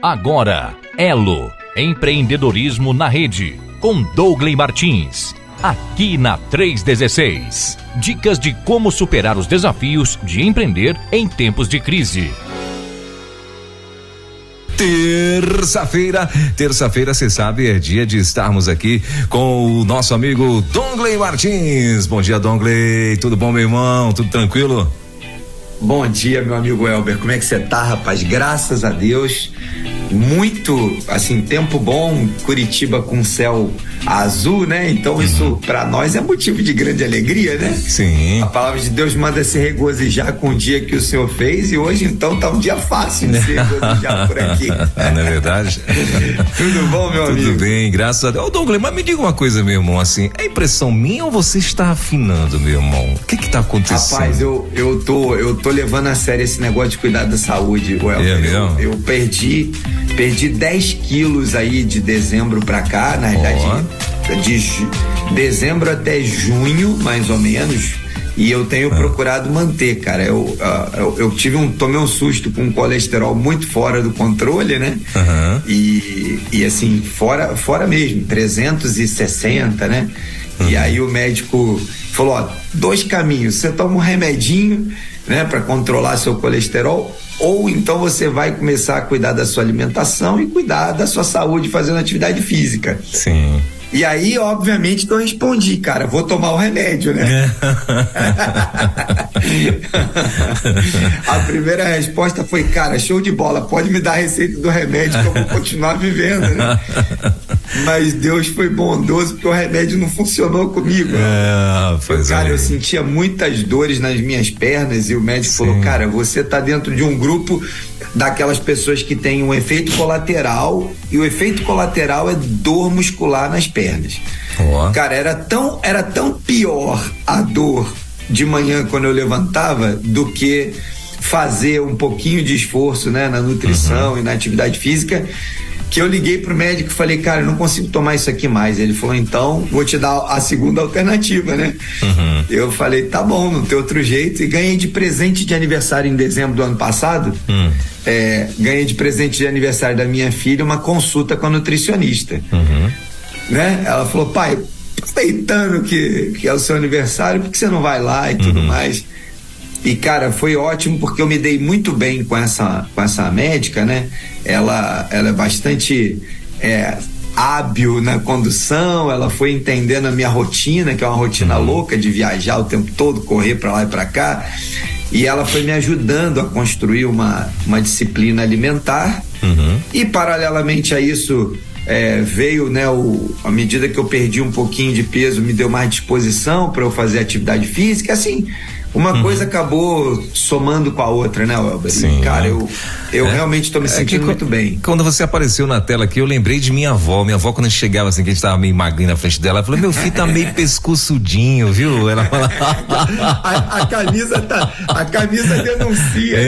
Agora, Elo, empreendedorismo na rede, com Douglas Martins, aqui na 316. Dicas de como superar os desafios de empreender em tempos de crise. Terça-feira, você sabe, é dia de estarmos aqui com o nosso amigo Douglas Martins. Bom dia, Douglas. Tudo bom, meu irmão? Tudo tranquilo? Bom dia, meu amigo Elber. Como é que você tá, rapaz? Graças a Deus. Muito, assim, tempo bom, Curitiba com céu azul, né? Então isso pra nós é motivo de grande alegria, né? Sim. A palavra de Deus manda se regozijar com o dia que o Senhor fez, e hoje então tá um dia fácil de se regozijar por aqui. Não é verdade? Tudo bom, meu amigo? Tudo bem, graças a Deus. Ô, Douglas, mas me diga uma coisa, meu irmão, assim, é impressão minha ou você está afinando, meu irmão? O que tá acontecendo? Rapaz, eu tô levando a sério esse negócio de cuidar da saúde, Elber. Eu perdi 10 quilos aí de dezembro pra cá, na verdade, de dezembro até junho, mais ou menos, e eu tenho procurado manter, cara. Eu tomei um susto com um colesterol muito fora do controle, né? E assim, fora mesmo, 360, né? E aí o médico falou, ó, 2 caminhos, você toma um remedinho, né, para controlar seu colesterol, ou então você vai começar a cuidar da sua alimentação e cuidar da sua saúde fazendo atividade física. Sim. E aí, obviamente, que eu respondi, cara, vou tomar o remédio, né? A primeira resposta foi, cara, show de bola, pode me dar a receita do remédio que eu vou continuar vivendo, né? Mas Deus foi bondoso porque o remédio não funcionou comigo. Cara, eu sentia muitas dores nas minhas pernas e o médico falou, cara, você tá dentro de um grupo daquelas pessoas que têm um efeito colateral, e o efeito colateral é dor muscular nas pernas. Cara, era tão pior a dor de manhã quando eu levantava do que fazer um pouquinho de esforço, né, na nutrição e na atividade física, que eu liguei pro médico e falei, cara, eu não consigo tomar isso aqui mais. Ele falou, então vou te dar a segunda alternativa, né? Eu falei, tá bom, não tem outro jeito, e ganhei de presente de aniversário em dezembro do ano passado, ganhei de presente de aniversário da minha filha uma consulta com a nutricionista, né? Ela falou, pai, aproveitando que é o seu aniversário, por que você não vai lá e tudo mais? E, cara, foi ótimo porque eu me dei muito bem com essa médica, né? Ela é bastante hábil na condução, ela foi entendendo a minha rotina, que é uma rotina louca de viajar o tempo todo, correr pra lá e pra cá, e ela foi me ajudando a construir uma disciplina alimentar, e paralelamente a isso veio, né, à medida que eu perdi um pouquinho de peso, me deu mais disposição para eu fazer atividade física, assim, uma coisa acabou somando com a outra, né, Elber? Sim. Cara, eu realmente estou me sentindo muito bem. Quando você apareceu na tela aqui, eu lembrei de minha avó. Minha avó, quando a gente chegava assim, que a gente tava meio magrinho na frente dela, ela falou, meu filho tá meio pescoçudinho, viu? Ela fala... a camisa denuncia.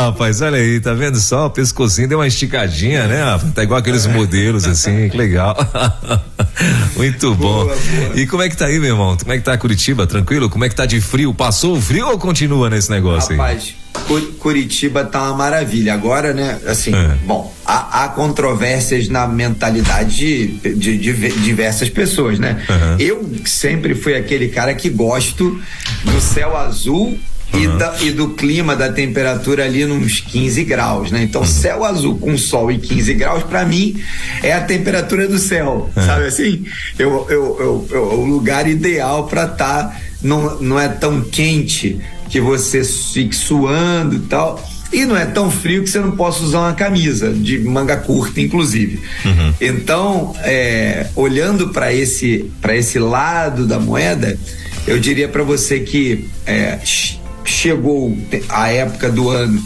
Rapaz, olha aí, tá vendo só? O pescocinho deu uma esticadinha, né? Tá igual aqueles modelos assim, que legal. Muito bom. Boa. E como é que tá aí, meu irmão? Como é que tá Curitiba? Tranquilo? Como é que tá de frio? Passou o frio ou continua nesse negócio aí? Rapaz, Curitiba tá uma maravilha. Agora, né, assim, bom, há controvérsias na mentalidade de diversas pessoas, né? Eu sempre fui aquele cara que gosto do céu azul e do clima, da temperatura ali nos 15 graus, né? Então, céu azul com sol e 15 graus, pra mim, é a temperatura do céu, sabe assim? O lugar ideal pra estar, não é tão quente que você fique suando e tal, e não é tão frio que você não possa usar uma camisa de manga curta, inclusive. Então, olhando para esse lado da moeda, eu diria para você que chegou a época do ano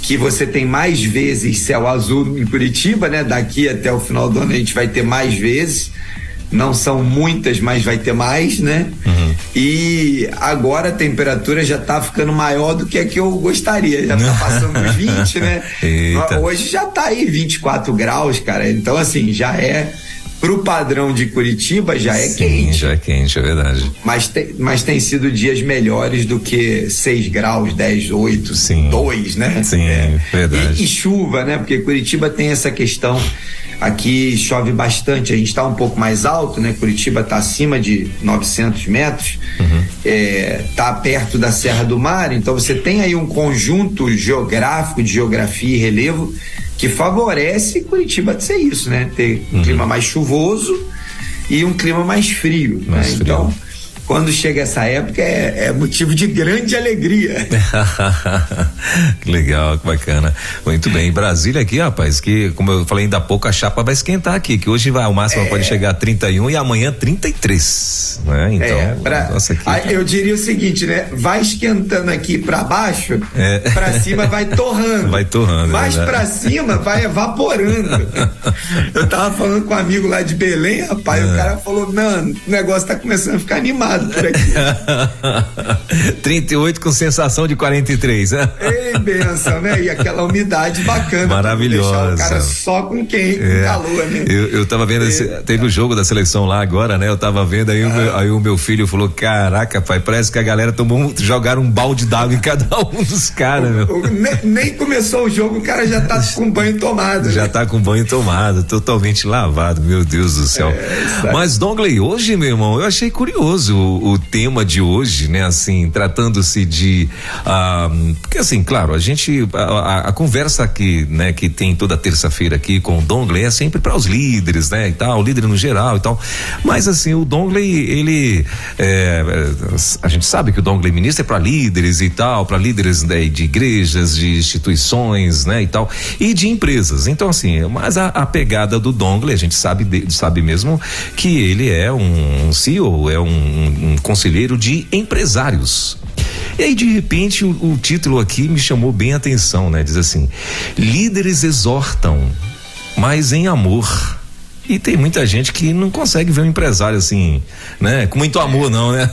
que você tem mais vezes céu azul em Curitiba, né? Daqui até o final do ano a gente vai ter mais vezes. Não são muitas, mas vai ter mais, né? E agora a temperatura já tá ficando maior do que a que eu gostaria, já tá passando dos 20, né? Eita. Hoje já tá aí 24 graus, cara, então assim, já é pro padrão de Curitiba já é quente. Já é quente, é verdade. Mas tem sido dias melhores do que 6 graus, 10, 8, 2, né? Sim, verdade. E chuva, né? Porque Curitiba tem essa questão. Aqui chove bastante, a gente está um pouco mais alto, né? Curitiba está acima de 900 metros, está perto da Serra do Mar, então você tem aí um conjunto geográfico, de geografia e relevo, que favorece Curitiba de ser isso, né? Ter um clima mais chuvoso e um clima mais frio, né? Então, quando chega essa época é motivo de grande alegria. Que legal, que bacana. Muito bem, Brasília aqui, rapaz, que como eu falei ainda há pouco, a chapa vai esquentar aqui, que hoje o máximo pode chegar a 31 e amanhã 33, né? Então, nossa, aqui, eu diria o seguinte, né? Vai esquentando aqui pra baixo, pra cima vai torrando. Vai torrando. Mas pra cima vai evaporando. Eu tava falando com um amigo lá de Belém, rapaz, o cara falou, mano, o negócio tá começando a ficar animado por aqui. 38 com sensação de 43, né? Ei, benção, né? E aquela umidade bacana. Maravilhosa. Deixar o cara só com calor, né? Eu tava vendo, teve o jogo da seleção lá agora, né? Eu tava vendo, aí o meu filho falou, caraca, pai, parece que a galera jogaram um balde d'água em cada um dos caras, meu. Nem começou o jogo, o cara já tá com banho tomado. Já tá com banho tomado, totalmente lavado, meu Deus do céu. Mas, Dongley, hoje, meu irmão, eu achei curioso o tema de hoje, né? Assim, tratando-se de porque assim, claro, a conversa aqui, né, que tem toda terça-feira aqui com o Dongley é sempre para os líderes, né, e tal, líder no geral e tal, mas assim, o Dongley, ele a gente sabe que o Dongley ministra é para líderes e tal, para líderes, né, de igrejas, de instituições, né, e tal, e de empresas. Então assim, mas a pegada do Dongley, a gente sabe mesmo que ele é um CEO, é um conselheiro de empresários. E aí, de repente, o título aqui me chamou bem a atenção, né? Diz assim: líderes exortam, mas em amor. E tem muita gente que não consegue ver um empresário assim, né? Com muito amor, não, né?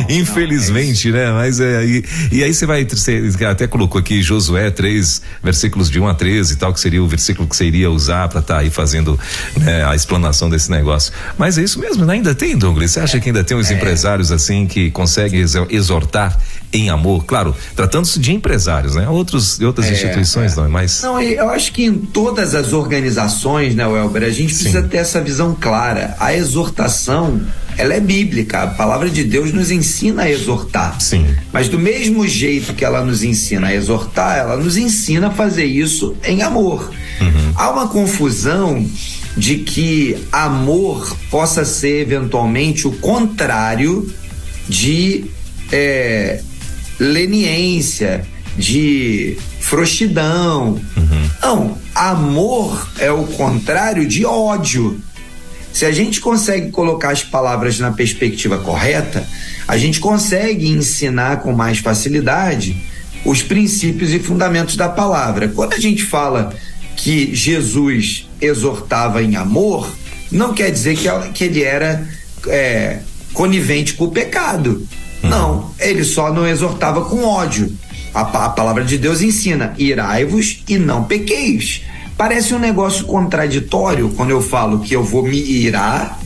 Infelizmente, né? Mas e aí você até colocou aqui Josué 3, versículos de 1 a 13 e tal, que seria o versículo que você iria usar para estar aí fazendo, né, a explanação desse negócio. Mas é isso mesmo, né? Ainda tem, Douglas? Você acha que ainda tem uns empresários assim que conseguem exortar em amor? Claro, tratando-se de empresários, né? Outras instituições não, mas... Não, eu acho que em todas as organizações, né, Welber, a gente precisa ter essa visão clara. A exortação, ela é bíblica. A palavra de Deus nos ensina a exortar. Sim. Mas do mesmo jeito que ela nos ensina a exortar, ela nos ensina a fazer isso em amor. Há uma confusão de que amor possa ser eventualmente o contrário de leniência, de frouxidão. Não, amor é o contrário de ódio. Se a gente consegue colocar as palavras na perspectiva correta, a gente consegue ensinar com mais facilidade os princípios e fundamentos da palavra. Quando a gente fala que Jesus exortava em amor, não quer dizer que ele era conivente com o pecado. Não, ele só não exortava com ódio. A palavra de Deus ensina: irai-vos e não pequeis. Parece um negócio contraditório quando eu falo que eu vou me irar,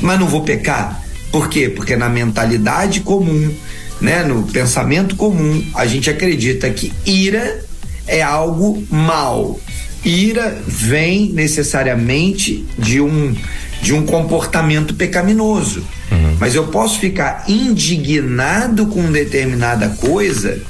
mas não vou pecar. Por quê? Porque na mentalidade comum, né, no pensamento comum, a gente acredita que ira é algo mal. Ira vem necessariamente de um comportamento pecaminoso. Mas eu posso ficar indignado com determinada coisa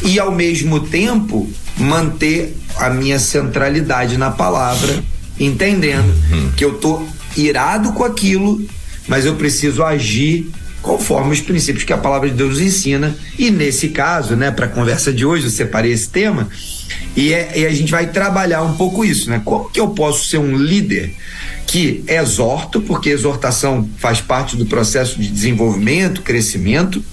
e ao mesmo tempo manter a minha centralidade na palavra, entendendo que eu tô irado com aquilo, mas eu preciso agir conforme os princípios que a palavra de Deus ensina. E nesse caso, né, para a conversa de hoje, eu separei esse tema e a gente vai trabalhar um pouco isso, né? Como que eu posso ser um líder que exorto, porque exortação faz parte do processo de desenvolvimento, crescimento,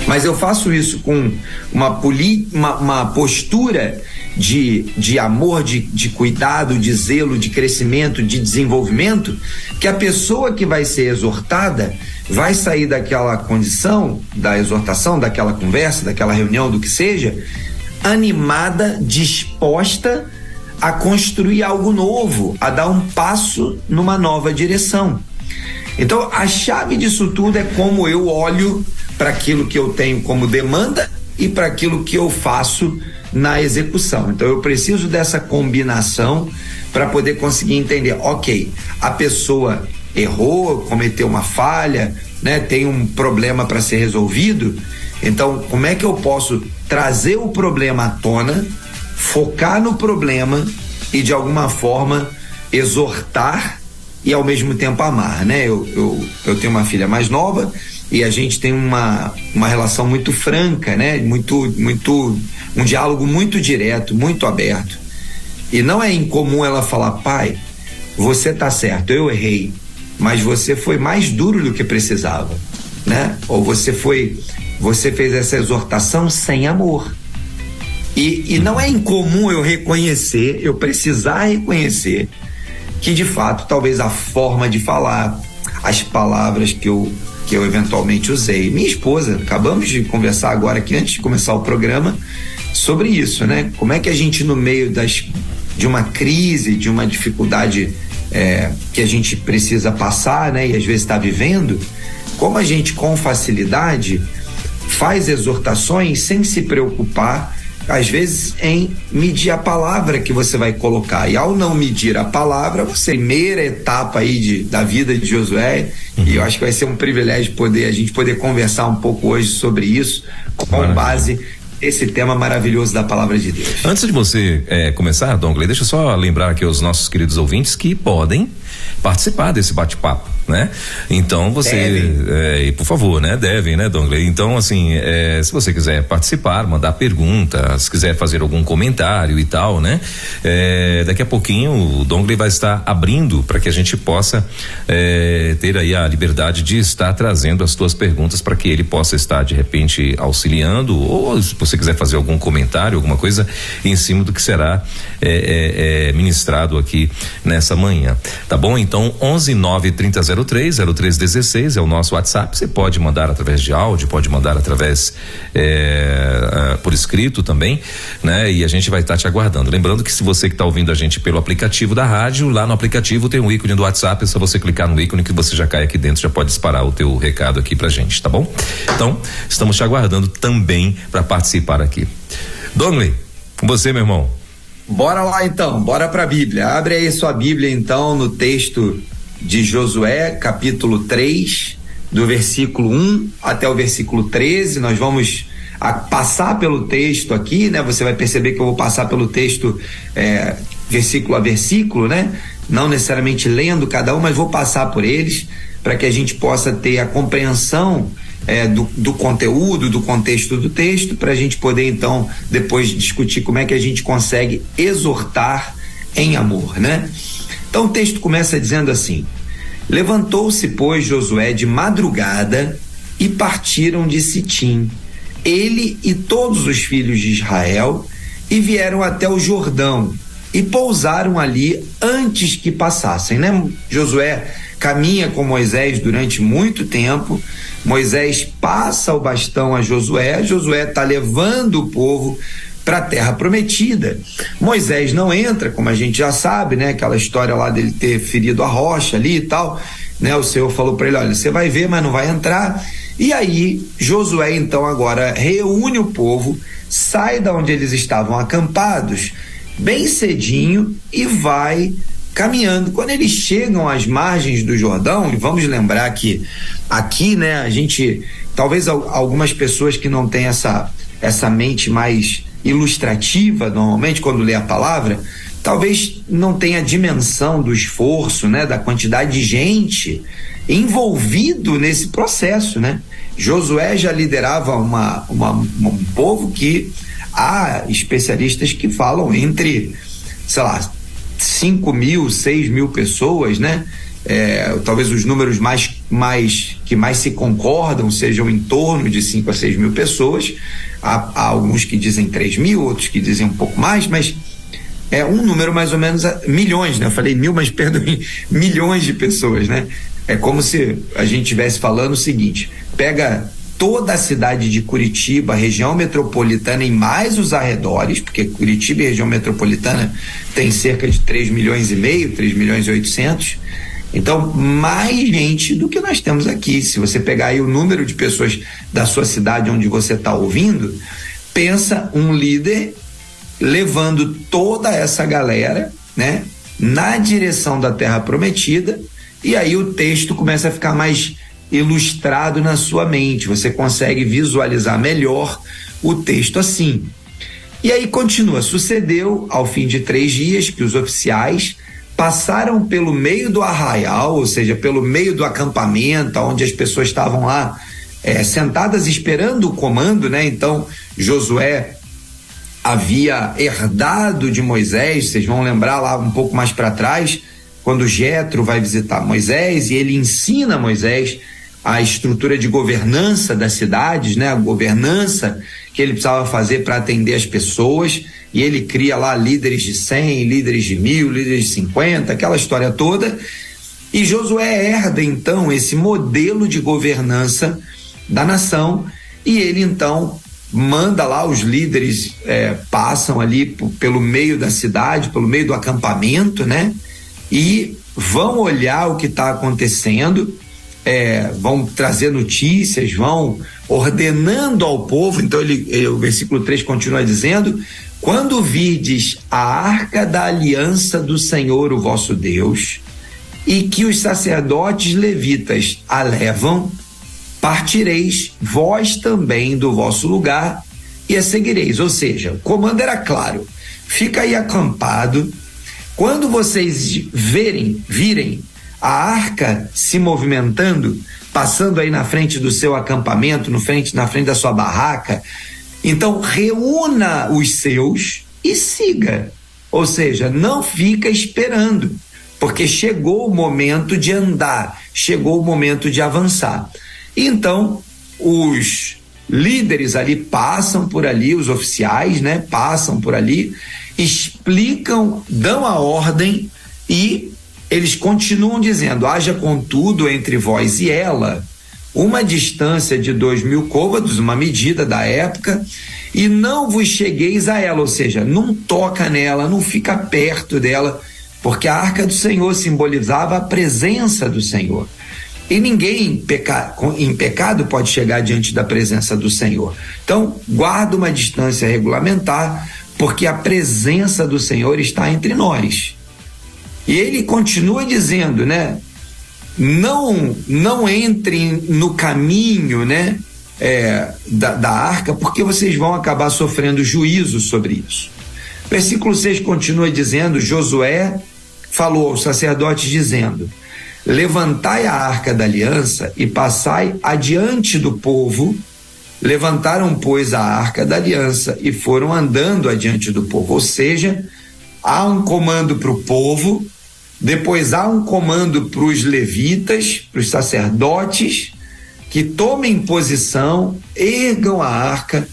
mas eu faço isso com uma postura de amor, de cuidado, de zelo, de crescimento, de desenvolvimento, que a pessoa que vai ser exortada vai sair daquela condição, da exortação, daquela conversa, daquela reunião, do que seja, animada, disposta a construir algo novo, a dar um passo numa nova direção. Então, a chave disso tudo é como eu olho para aquilo que eu tenho como demanda e para aquilo que eu faço na execução. Então, eu preciso dessa combinação para poder conseguir entender, ok, a pessoa errou, cometeu uma falha, né, tem um problema para ser resolvido. Então, como é que eu posso trazer o problema à tona, focar no problema e, de alguma forma, exortar e, ao mesmo tempo, amar, né? Eu tenho uma filha mais nova e a gente tem uma relação muito franca, né? Um diálogo muito direto, muito aberto. E não é incomum ela falar, pai, você tá certo, eu errei, mas você foi mais duro do que precisava, né? Ou você fez essa exortação sem amor. E não é incomum eu precisar reconhecer que, de fato, talvez a forma de falar, as palavras que eu eventualmente usei. Minha esposa, acabamos de conversar agora aqui, antes de começar o programa, sobre isso, né? Como é que a gente, no meio de uma crise, de uma dificuldade que a gente precisa passar, né? E às vezes está vivendo, como a gente, com facilidade, faz exortações sem se preocupar, às vezes, em medir a palavra que você vai colocar. E ao não medir a palavra, primeira etapa aí da vida de Josué, e eu acho que vai ser um privilégio a gente poder conversar um pouco hoje sobre isso, com base esse tema maravilhoso da palavra de Deus. Antes de você começar, Dongley, deixa eu só lembrar aqui aos nossos queridos ouvintes que podem participar desse bate-papo, né? Então você, por favor, né? Devem, né, Dongley? Então, assim, se você quiser participar, mandar perguntas, se quiser fazer algum comentário e tal, né? Daqui a pouquinho o Dongley vai estar abrindo para que a gente possa ter aí a liberdade de estar trazendo as tuas perguntas para que ele possa estar, de repente, auxiliando, ou se você quiser fazer algum comentário, alguma coisa em cima do que será ministrado aqui nessa manhã, tá bom? Então 11-930-03-0316 é o nosso WhatsApp. Você pode mandar através de áudio, pode mandar através por escrito também, né? E a gente vai estar te aguardando. Lembrando que se você que está ouvindo a gente pelo aplicativo da rádio, lá no aplicativo tem um ícone do WhatsApp, é só você clicar no ícone que você já cai aqui dentro, já pode disparar o teu recado aqui pra gente, tá bom? Então, estamos te aguardando também para participar aqui. Dongley, com você, meu irmão. Bora lá então, bora pra Bíblia. Abre aí sua Bíblia então no texto de Josué, capítulo 3, do versículo 1 até o versículo 13. Nós vamos passar pelo texto aqui, né? Você vai perceber que eu vou passar pelo texto versículo a versículo, né? Não necessariamente lendo cada um, mas vou passar por eles para que a gente possa ter a compreensão do conteúdo, do contexto do texto, para a gente poder então depois discutir como é que a gente consegue exortar em amor, né? Então o texto começa dizendo assim: levantou-se, pois, Josué de madrugada e partiram de Sitim, ele e todos os filhos de Israel, e vieram até o Jordão e pousaram ali antes que passassem, né? Josué caminha com Moisés durante muito tempo. Moisés passa o bastão a Josué. Josué está levando o povo para a terra prometida. Moisés não entra, como a gente já sabe, né? Aquela história lá dele ter ferido a rocha ali e tal, né? O Senhor falou para ele: olha, você vai ver, mas não vai entrar. E aí Josué então agora reúne o povo, sai da onde eles estavam acampados bem cedinho e vai caminhando. Quando eles chegam às margens do Jordão, e vamos lembrar que aqui, né, a gente, talvez algumas pessoas que não têm essa mente mais ilustrativa, normalmente, quando lê a palavra, talvez não tenha a dimensão do esforço, né, da quantidade de gente envolvido nesse processo, né? Josué já liderava um povo que há especialistas que falam entre, sei lá, 5.000, 6.000 pessoas, né? Talvez os números que mais se concordam sejam em torno de 5 a 6 mil pessoas. Há alguns que dizem 3.000, outros que dizem um pouco mais, mas é um número mais ou menos milhões, né? Eu falei 1.000, mas perdoem, milhões de pessoas, né? É como se a gente estivesse falando o seguinte: pega toda a cidade de Curitiba, região metropolitana e mais os arredores, porque Curitiba e região metropolitana tem cerca de 3,5 milhões, 3,8 milhões. Então, mais gente do que nós temos aqui. Se você pegar aí o número de pessoas da sua cidade onde você está ouvindo, pensa um líder levando toda essa galera, né, na direção da Terra Prometida, e aí o texto começa a ficar mais ilustrado na sua mente, você consegue visualizar melhor o texto assim. E aí continua: sucedeu ao fim de 3 dias que os oficiais passaram pelo meio do arraial, ou seja, pelo meio do acampamento, onde as pessoas estavam lá sentadas esperando o comando, né? Então Josué havia herdado de Moisés, vocês vão lembrar lá um pouco mais para trás, quando Jetro vai visitar Moisés e ele ensina a Moisés a estrutura de governança das cidades, né? A governança que ele precisava fazer para atender as pessoas, e ele cria lá líderes de 100, líderes de 1000, líderes de 50, aquela história toda, e Josué herda então esse modelo de governança da nação, e ele então manda lá os líderes, passam ali pelo meio da cidade, pelo meio do acampamento, né? E vão olhar o que está acontecendo, vão trazer notícias, vão ordenando ao povo. Então o versículo 3 continua dizendo: quando virdes a arca da aliança do Senhor, o vosso Deus, e que os sacerdotes levitas a levam, partireis vós também do vosso lugar e a seguireis. Ou seja, o comando era claro: fica aí acampado. Quando vocês virem a arca se movimentando, passando aí na frente do seu acampamento, na frente da sua barraca, então reúna os seus e siga. Ou seja, não fica esperando, porque chegou o momento de andar, chegou o momento de avançar. Então os líderes ali passam por ali, os oficiais, né, passam por ali, explicam, dão a ordem, e eles continuam dizendo: haja contudo entre vós e ela uma distância de 2.000 côvados, uma medida da época, e não vos chegueis a ela. Ou seja, não toca nela, não fica perto dela, porque a arca do Senhor simbolizava a presença do Senhor. E ninguém em pecado pode chegar diante da presença do Senhor. Então, guarda uma distância regulamentar, porque a presença do Senhor está entre nós. E ele continua dizendo, né? Não entrem no caminho, né, da arca, porque vocês vão acabar sofrendo juízo sobre isso. Versículo 6 continua dizendo: Josué falou aos sacerdotes dizendo: levantai a arca da aliança e passai adiante do povo. Levantaram, pois, a arca da aliança e foram andando adiante do povo. Ou seja, há um comando para o povo, depois há um comando para os levitas, para os sacerdotes, que tomem posição, ergam a arca,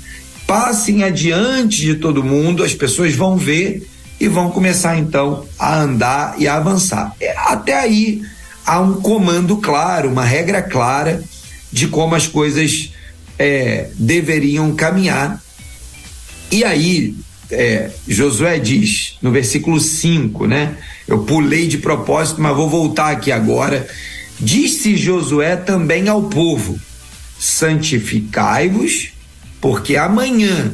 passem adiante de todo mundo, as pessoas vão ver e vão começar então a andar e a avançar. Até aí há um comando claro, uma regra clara de como as coisas deveriam caminhar. E aí Josué diz no versículo 5, né? Eu pulei de propósito, mas vou voltar aqui agora. Disse Josué também ao povo: santificai-vos, porque amanhã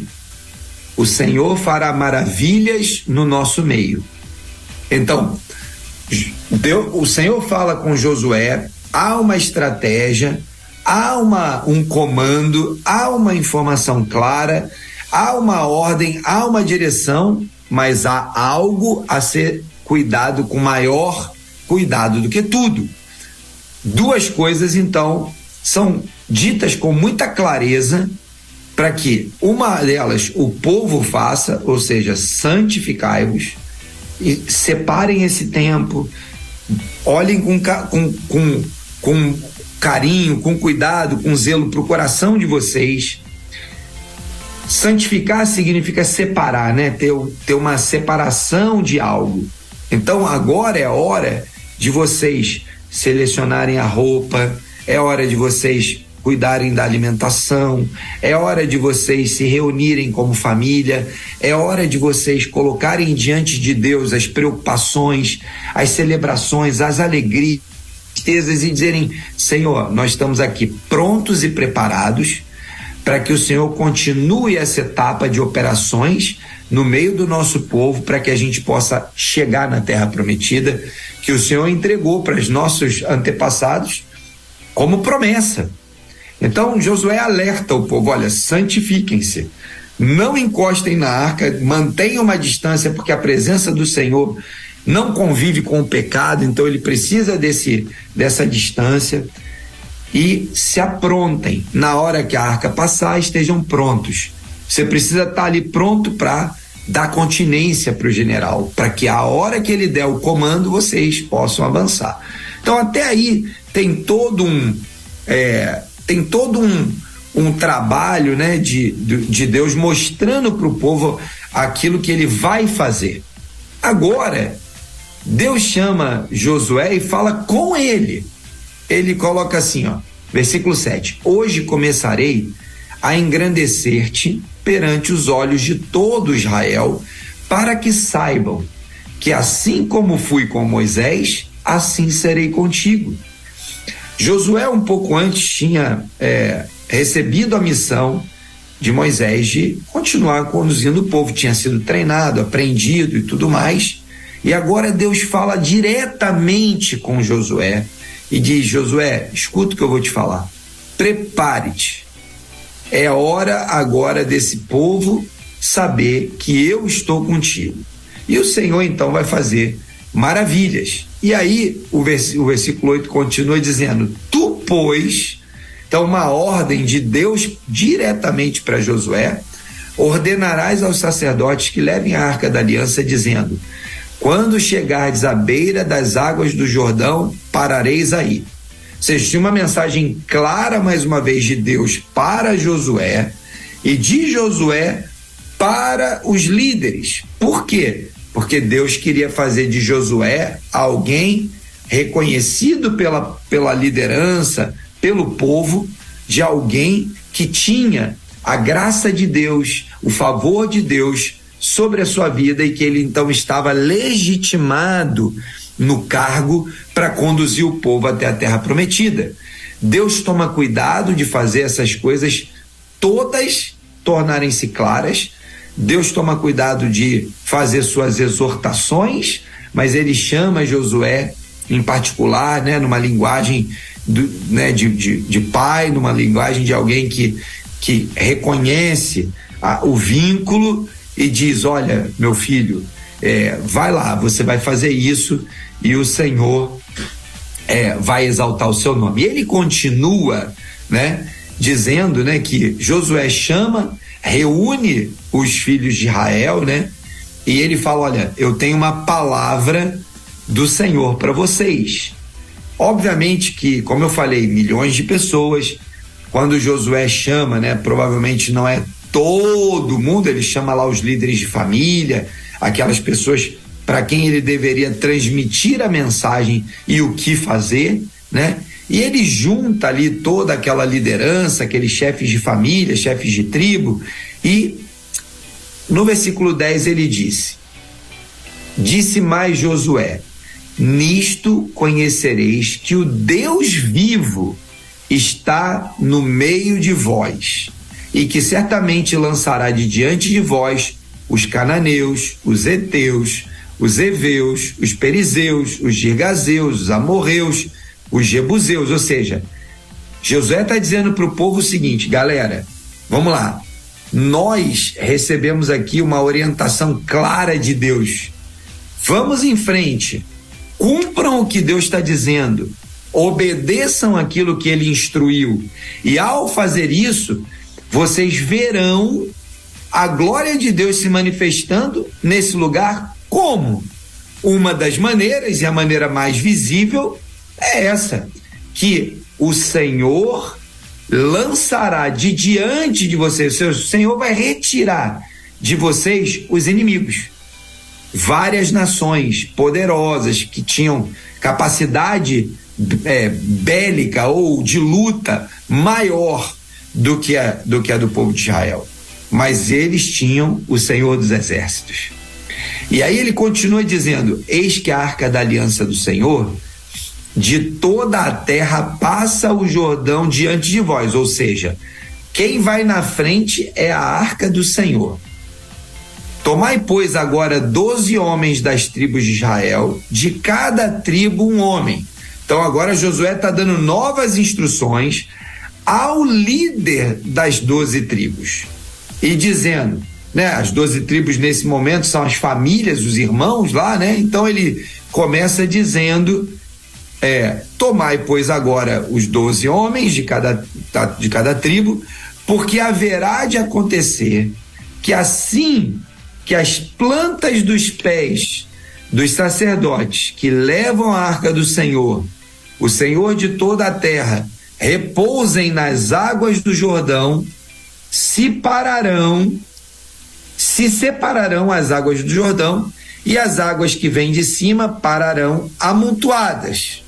o Senhor fará maravilhas no nosso meio. Então, o Senhor fala com Josué, há uma estratégia, há um comando, há uma informação clara, há uma ordem, há uma direção, mas há algo a ser cuidado com maior cuidado do que tudo. Duas coisas, então, são ditas com muita clareza para que uma delas o povo faça, ou seja, santificai-vos, e separem esse tempo, olhem com carinho, com cuidado, com zelo para o coração de vocês. Santificar significa separar, né? Ter uma separação de algo. Então agora é hora de vocês selecionarem a roupa, é hora de vocês cuidarem da alimentação, é hora de vocês se reunirem como família, é hora de vocês colocarem diante de Deus as preocupações, as celebrações, as alegrias, tristezas e dizerem: Senhor, nós estamos aqui prontos e preparados para que o Senhor continue essa etapa de operações no meio do nosso povo, para que a gente possa chegar na terra prometida que o Senhor entregou para os nossos antepassados como promessa. Então Josué alerta o povo: olha, santifiquem-se, não encostem na arca, mantenham uma distância, porque a presença do Senhor não convive com o pecado, então ele precisa dessa distância, e se aprontem. Na hora que a arca passar, estejam prontos. Você precisa estar ali pronto para dar continência para o general, para que a hora que ele der o comando, vocês possam avançar. Então até aí tem todo um trabalho, né, de Deus mostrando para o povo aquilo que ele vai fazer. Agora Deus chama Josué e fala com ele. Ele coloca assim, ó, versículo 7: hoje começarei a engrandecer-te perante os olhos de todo Israel, para que saibam que assim como fui com Moisés, assim serei contigo. Josué, um pouco antes, tinha recebido a missão de Moisés de continuar conduzindo o povo, tinha sido treinado, aprendido e tudo mais, e agora Deus fala diretamente com Josué e diz: Josué, escuta o que eu vou te falar, prepare-te, é hora agora desse povo saber que eu estou contigo. E o Senhor então vai fazer maravilhas. E aí o versículo 8 continua dizendo: tu, pois, então uma ordem de Deus diretamente para Josué, ordenarás aos sacerdotes que levem a arca da aliança, dizendo: quando chegardes à beira das águas do Jordão, parareis aí. Ou seja, tinha uma mensagem clara, mais uma vez, de Deus para Josué e de Josué para os líderes. Por quê? Porque Deus queria fazer de Josué alguém reconhecido pela liderança, pelo povo, de alguém que tinha a graça de Deus, o favor de Deus sobre a sua vida, e que ele então estava legitimado no cargo para conduzir o povo até a terra prometida. Deus toma cuidado de fazer essas coisas todas tornarem-se claras. Deus toma cuidado de fazer suas exortações, mas ele chama Josué em particular, né, numa linguagem de pai, numa linguagem de alguém que reconhece o vínculo e diz: olha, meu filho, vai lá, você vai fazer isso e o Senhor vai exaltar o seu nome. E ele continua, né, dizendo, né, que Josué reúne os filhos de Israel, né, e ele fala: olha, eu tenho uma palavra do Senhor para vocês. Obviamente que, como eu falei, milhões de pessoas, quando Josué chama, né, provavelmente não é todo mundo, ele chama lá os líderes de família, aquelas pessoas para quem ele deveria transmitir a mensagem e o que fazer, né? E ele junta ali toda aquela liderança, aqueles chefes de família, chefes de tribo, e no versículo 10 ele disse mais Josué: nisto conhecereis que o Deus vivo está no meio de vós, e que certamente lançará de diante de vós os cananeus, os heteus, os heveus, os perizeus, os girgazeus, os amorreus, os jebuseus. Ou seja, Josué está dizendo para o povo o seguinte: galera, vamos lá, nós recebemos aqui uma orientação clara de Deus, vamos em frente, cumpram o que Deus está dizendo, obedeçam aquilo que ele instruiu, e ao fazer isso, vocês verão a glória de Deus se manifestando nesse lugar. Como? Uma das maneiras, e a maneira mais visível, é essa: que o Senhor lançará de diante de vocês, o Senhor vai retirar de vocês os inimigos. Várias nações poderosas que tinham capacidade bélica ou de luta maior do que a do povo de Israel. Mas eles tinham o Senhor dos Exércitos. E aí ele continua dizendo: eis que a arca da aliança do Senhor de toda a terra passa o Jordão diante de vós. Ou seja, quem vai na frente é a arca do Senhor. Tomai, pois, agora 12 homens das tribos de Israel, de cada tribo um homem. Então agora Josué está dando novas instruções ao líder das 12 tribos. E dizendo, né, as 12 tribos nesse momento são as famílias, os irmãos lá, né? Então ele começa dizendo: tomai, pois, agora os 12 homens de cada tribo, porque haverá de acontecer que assim que as plantas dos pés dos sacerdotes que levam a arca do Senhor, o Senhor de toda a terra, repousem nas águas do Jordão, se separarão as águas do Jordão, e as águas que vêm de cima pararão amontoadas.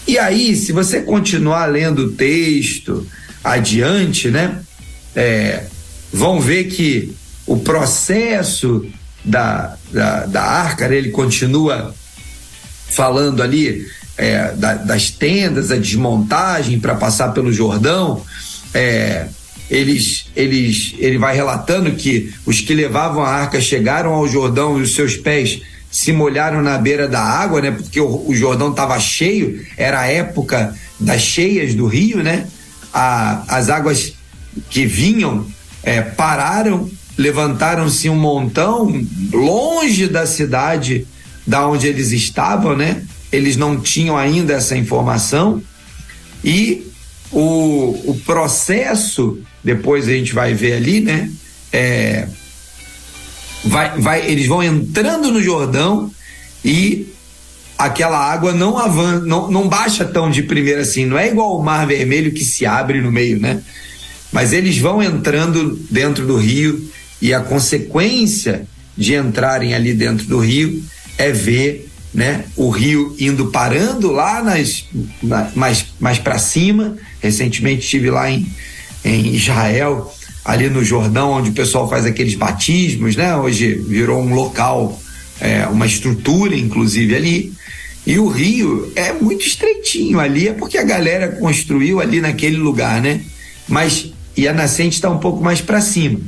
E aí, se você continuar lendo o texto adiante, né, vão ver que o processo da arca, né, ele continua falando ali das tendas, a desmontagem para passar pelo Jordão. Ele vai relatando que os que levavam a arca chegaram ao Jordão e os seus pés se molharam na beira da água, né? Porque o Jordão estava cheio, era a época das cheias do rio, né? As águas que vinham pararam, levantaram-se um montão longe da cidade da onde eles estavam, né? Eles não tinham ainda essa informação, e o processo, depois a gente vai ver ali, né? Eles vão entrando no Jordão e aquela água não baixa tão de primeira assim, não é igual o Mar Vermelho que se abre no meio, né? Mas eles vão entrando dentro do rio, e a consequência de entrarem ali dentro do rio é ver, né, o rio indo parando lá mais para cima. Recentemente estive lá em Israel, ali no Jordão, onde o pessoal faz aqueles batismos, né? Hoje virou um local, uma estrutura inclusive ali, e o rio é muito estreitinho ali, é porque a galera construiu ali naquele lugar, né? E a nascente está um pouco mais para cima.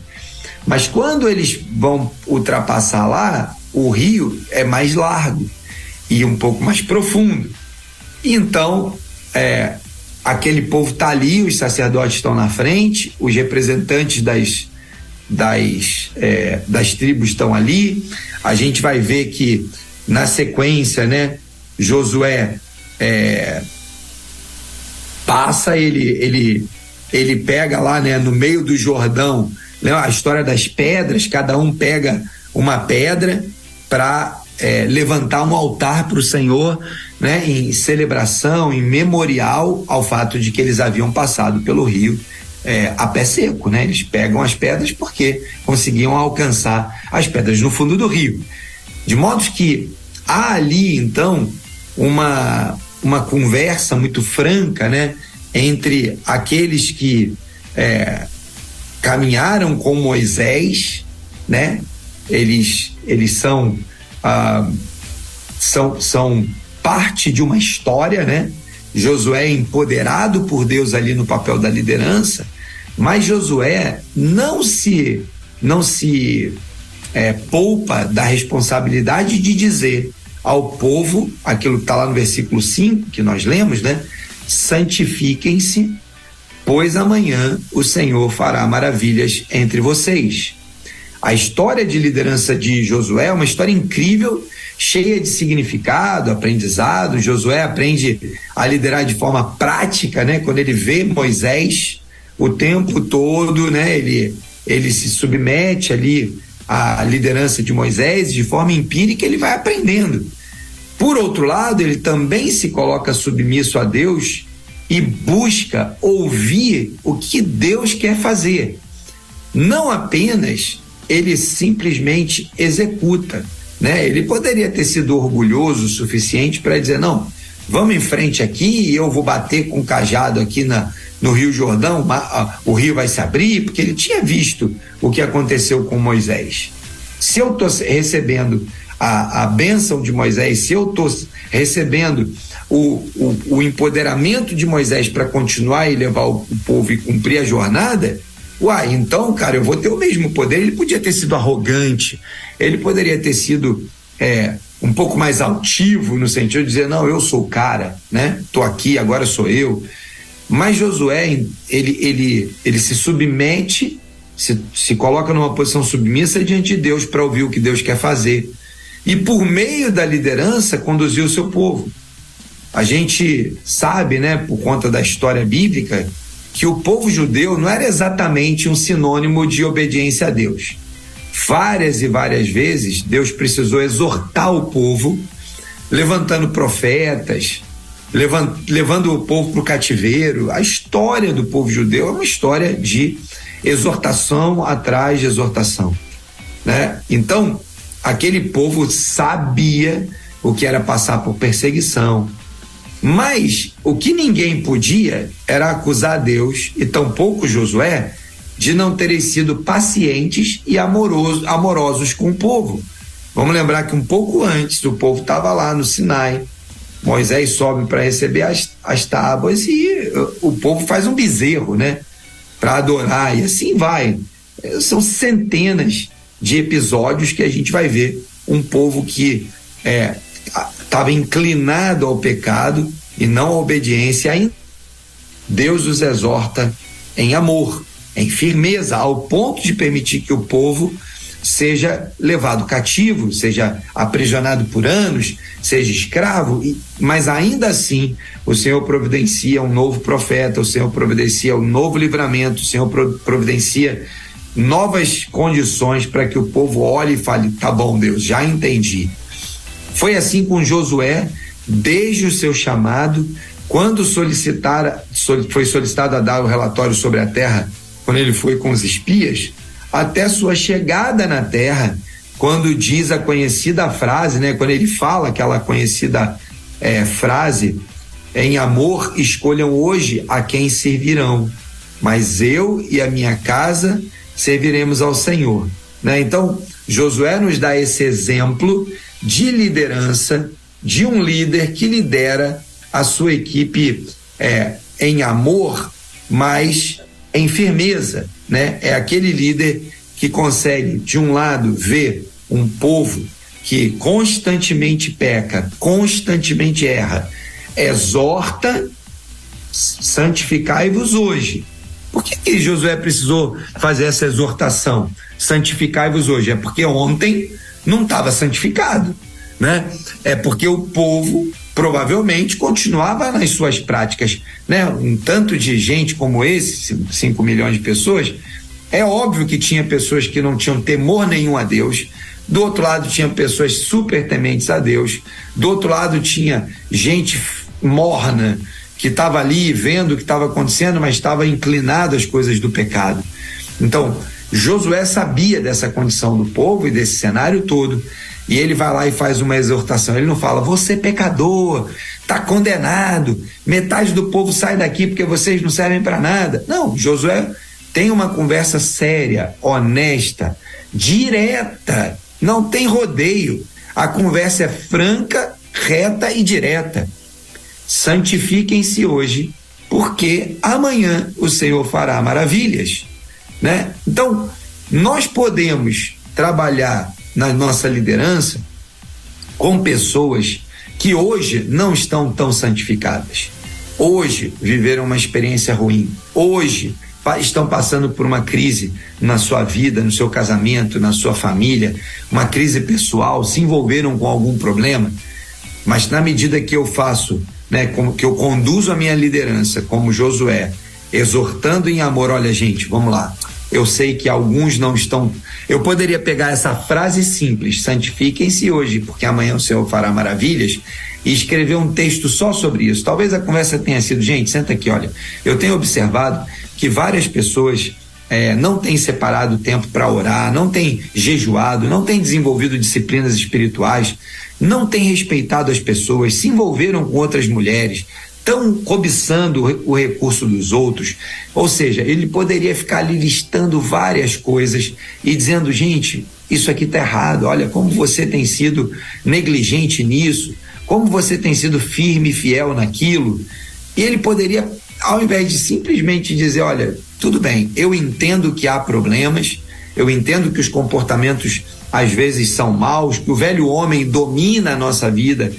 Mas quando eles vão ultrapassar lá, o rio é mais largo e um pouco mais profundo. Então, aquele povo está ali, os sacerdotes estão na frente, os representantes das tribos estão ali. A gente vai ver que na sequência, né, Josué passa, ele pega lá, né, no meio do Jordão, né, a história das pedras, cada um pega uma pedra para levantar um altar para o Senhor, né, em celebração, em memorial ao fato de que eles haviam passado pelo rio a pé seco, né? Eles pegam as pedras porque conseguiam alcançar as pedras no fundo do rio. De modo que há ali, então, uma conversa muito franca, né, entre aqueles que caminharam com Moisés, né? Eles são parte de uma história, né? Josué é empoderado por Deus ali no papel da liderança, mas Josué não se poupa da responsabilidade de dizer ao povo aquilo que está lá no versículo 5 que nós lemos, né? Santifiquem-se, pois amanhã o Senhor fará maravilhas entre vocês. A história de liderança de Josué é uma história incrível, cheia de significado, aprendizado. Josué aprende a liderar de forma prática, né? Quando ele vê Moisés o tempo todo, né? Ele se submete ali à liderança de Moisés, de forma empírica ele vai aprendendo. Por outro lado, ele também se coloca submisso a Deus e busca ouvir o que Deus quer fazer. Não apenas ele simplesmente executa, né? Ele poderia ter sido orgulhoso o suficiente para dizer: não, vamos em frente aqui e eu vou bater com o cajado aqui no Rio Jordão, o rio vai se abrir, porque ele tinha visto o que aconteceu com Moisés. Se eu estou recebendo a bênção de Moisés, se eu estou recebendo o empoderamento de Moisés para continuar e levar o povo e cumprir a jornada, então, cara, eu vou ter o mesmo poder. Ele podia ter sido arrogante, ele poderia ter sido um pouco mais altivo, no sentido de dizer, não, eu sou o cara, né? Tô aqui, agora sou eu. Mas Josué, ele se submete, se coloca numa posição submissa diante de Deus para ouvir o que Deus quer fazer. E por meio da liderança, conduziu o seu povo. A gente sabe, né, por conta da história bíblica, que o povo judeu não era exatamente um sinônimo de obediência a Deus. Várias e várias vezes, Deus precisou exortar o povo, levantando profetas, levando o povo para o cativeiro. A história do povo judeu é uma história de exortação atrás de exortação, né? Então, aquele povo sabia o que era passar por perseguição, mas o que ninguém podia era acusar Deus, e tampouco Josué, de não terem sido pacientes e amorosos com o povo. Vamos lembrar que um pouco antes o povo estava lá no Sinai, Moisés sobe para receber as tábuas e o povo faz um bezerro, né, para adorar, e assim vai. São centenas de episódios que a gente vai ver um povo que estava inclinado ao pecado e não à obediência. Ainda Deus os exorta em amor, em firmeza, ao ponto de permitir que o povo seja levado cativo, seja aprisionado por anos, seja escravo, mas ainda assim o Senhor providencia um novo profeta, o Senhor providencia um novo livramento, o Senhor providencia novas condições para que o povo olhe e fale, tá bom, Deus, já entendi. Foi assim com Josué, desde o seu chamado, quando foi solicitado a dar o relatório sobre a terra, quando ele foi com os espias, até sua chegada na terra, quando diz a conhecida frase, né, quando ele fala aquela conhecida frase, em amor escolham hoje a quem servirão, mas eu e a minha casa serviremos ao Senhor, né? Então, Josué nos dá esse exemplo de liderança, de um líder que lidera a sua equipe em amor, mas em firmeza, né? É aquele líder que consegue, de um lado, ver um povo que constantemente peca, constantemente erra, exorta, santificai-vos hoje. Por que Josué precisou fazer essa exortação? Santificai-vos hoje. É porque ontem não estava santificado, né? É porque o povo provavelmente continuava nas suas práticas, né? Um tanto de gente como esse, 5 milhões de pessoas, é óbvio que tinha pessoas que não tinham temor nenhum a Deus, do outro lado tinha pessoas super tementes a Deus, do outro lado tinha gente morna, que estava ali vendo o que estava acontecendo, mas estava inclinado às coisas do pecado. Então, Josué sabia dessa condição do povo e desse cenário todo, e ele vai lá e faz uma exortação. Ele não fala, você é pecador, está condenado, metade do povo sai daqui porque vocês não servem para nada. Não, Josué tem uma conversa séria, honesta, direta, não tem rodeio. A conversa é franca, reta e direta. Santifiquem-se hoje, porque amanhã o Senhor fará maravilhas, né? Então, nós podemos trabalhar na nossa liderança com pessoas que hoje não estão tão santificadas, hoje viveram uma experiência ruim, hoje estão passando por uma crise na sua vida, no seu casamento, na sua família, uma crise pessoal, se envolveram com algum problema, mas na medida que eu faço, né, que eu conduzo a minha liderança como Josué, exortando em amor, olha gente, vamos lá, eu sei que alguns não estão, eu poderia pegar essa frase simples, santifiquem-se hoje, porque amanhã o Senhor fará maravilhas, e escrever um texto só sobre isso. Talvez a conversa tenha sido, gente, senta aqui, olha, eu tenho observado que várias pessoas não tem separado tempo para orar, não tem jejuado, não tem desenvolvido disciplinas espirituais, não tem respeitado as pessoas, se envolveram com outras mulheres, estão cobiçando o recurso dos outros. Ou seja, ele poderia ficar ali listando várias coisas e dizendo: gente, isso aqui está errado, olha como você tem sido negligente nisso, como você tem sido firme e fiel naquilo. E ele poderia, ao invés de simplesmente dizer: olha, tudo bem, eu entendo que há problemas, eu entendo que os comportamentos às vezes são maus, que o velho homem domina a nossa vida,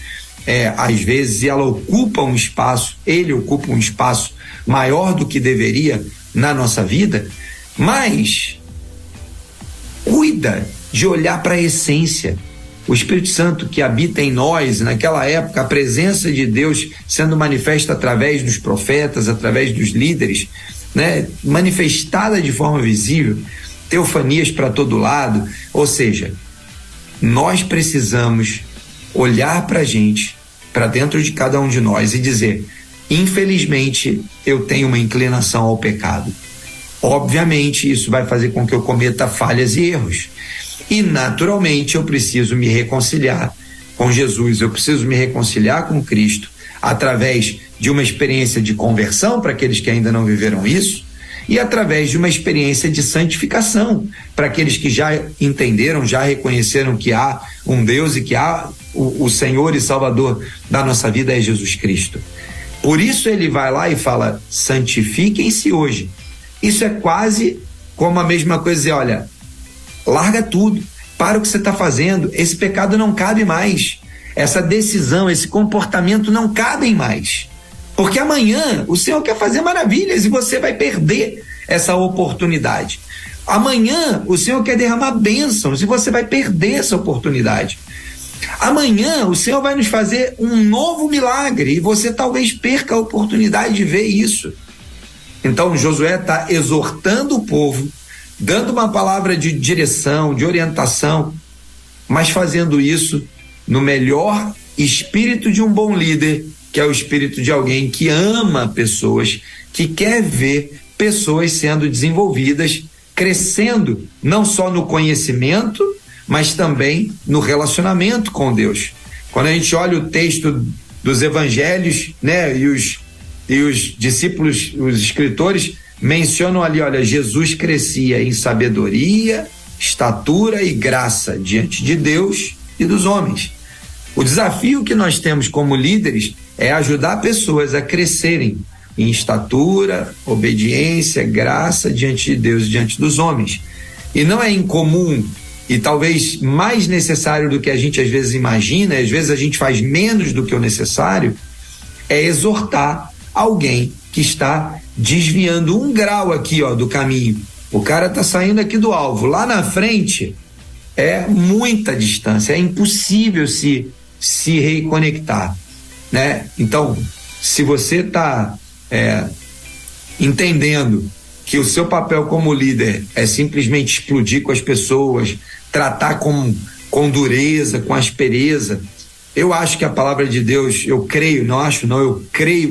às vezes, e ela ocupa um espaço, ele ocupa um espaço maior do que deveria na nossa vida, mas cuida de olhar para a essência. O Espírito Santo que habita em nós, naquela época, a presença de Deus sendo manifesta através dos profetas, através dos líderes, né? Manifestada de forma visível, teofanias para todo lado. Ou seja, nós precisamos olhar para a gente, para dentro de cada um de nós e dizer: infelizmente eu tenho uma inclinação ao pecado. Obviamente isso vai fazer com que eu cometa falhas e erros, e naturalmente eu preciso me reconciliar com Jesus, eu preciso me reconciliar com Cristo através de uma experiência de conversão para aqueles que ainda não viveram isso, e através de uma experiência de santificação para aqueles que já entenderam, já reconheceram que há um Deus e que há o Senhor e Salvador da nossa vida é Jesus Cristo. Por isso ele vai lá e fala: santifiquem-se hoje. Isso é quase como a mesma coisa, dizer: olha, larga tudo, para o que você está fazendo, esse pecado não cabe mais, essa decisão, esse comportamento não cabem mais, porque amanhã o Senhor quer fazer maravilhas e você vai perder essa oportunidade. Amanhã o Senhor quer derramar bênçãos e você vai perder essa oportunidade. Amanhã o Senhor vai nos fazer um novo milagre e você talvez perca a oportunidade de ver isso. Então Josué está exortando o povo, dando uma palavra de direção, de orientação, mas fazendo isso no melhor espírito de um bom líder, que é o espírito de alguém que ama pessoas, que quer ver pessoas sendo desenvolvidas, crescendo, não só no conhecimento, mas também no relacionamento com Deus. Quando a gente olha o texto dos evangelhos, né, e os discípulos, os escritores mencionam ali: olha, Jesus crescia em sabedoria, estatura e graça diante de Deus e dos homens. O desafio que nós temos como líderes é ajudar pessoas a crescerem em estatura, obediência, graça diante de Deus e diante dos homens. E não é incomum, e talvez mais necessário do que a gente às vezes imagina, às vezes a gente faz menos do que o necessário, é exortar alguém que está desviando 1 grau aqui, do caminho. O cara está saindo aqui do alvo, lá na frente é muita distância, é impossível se reconectar, né? Então, se você está entendendo que o seu papel como líder é simplesmente explodir com as pessoas, tratar com dureza, com aspereza, eu acho que a palavra de Deus, eu creio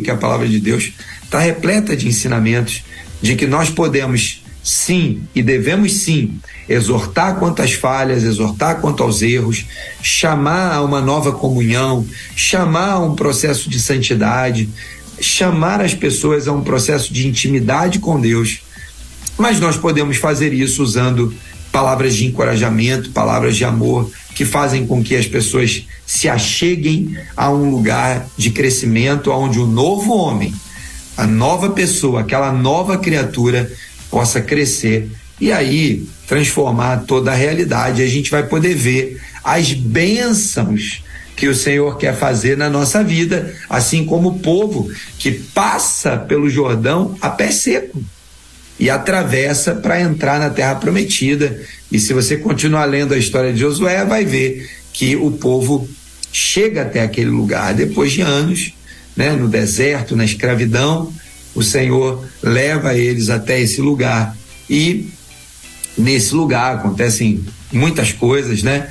que a palavra de Deus está repleta de ensinamentos de que nós podemos sim e devemos sim exortar quanto às falhas, exortar quanto aos erros, chamar a uma nova comunhão, chamar a um processo de santidade, chamar as pessoas a um processo de intimidade com Deus. Mas nós podemos fazer isso usando palavras de encorajamento, palavras de amor, que fazem com que as pessoas se acheguem a um lugar de crescimento, onde o novo homem, a nova pessoa, aquela nova criatura possa crescer e aí transformar toda a realidade. A gente vai poder ver as bênçãos que o Senhor quer fazer na nossa vida, assim como o povo que passa pelo Jordão a pé seco e atravessa para entrar na Terra Prometida. E se você continuar lendo a história de Josué, vai ver que o povo chega até aquele lugar depois de anos, né, no deserto, na escravidão. O Senhor leva eles até esse lugar e nesse lugar acontecem muitas coisas, né?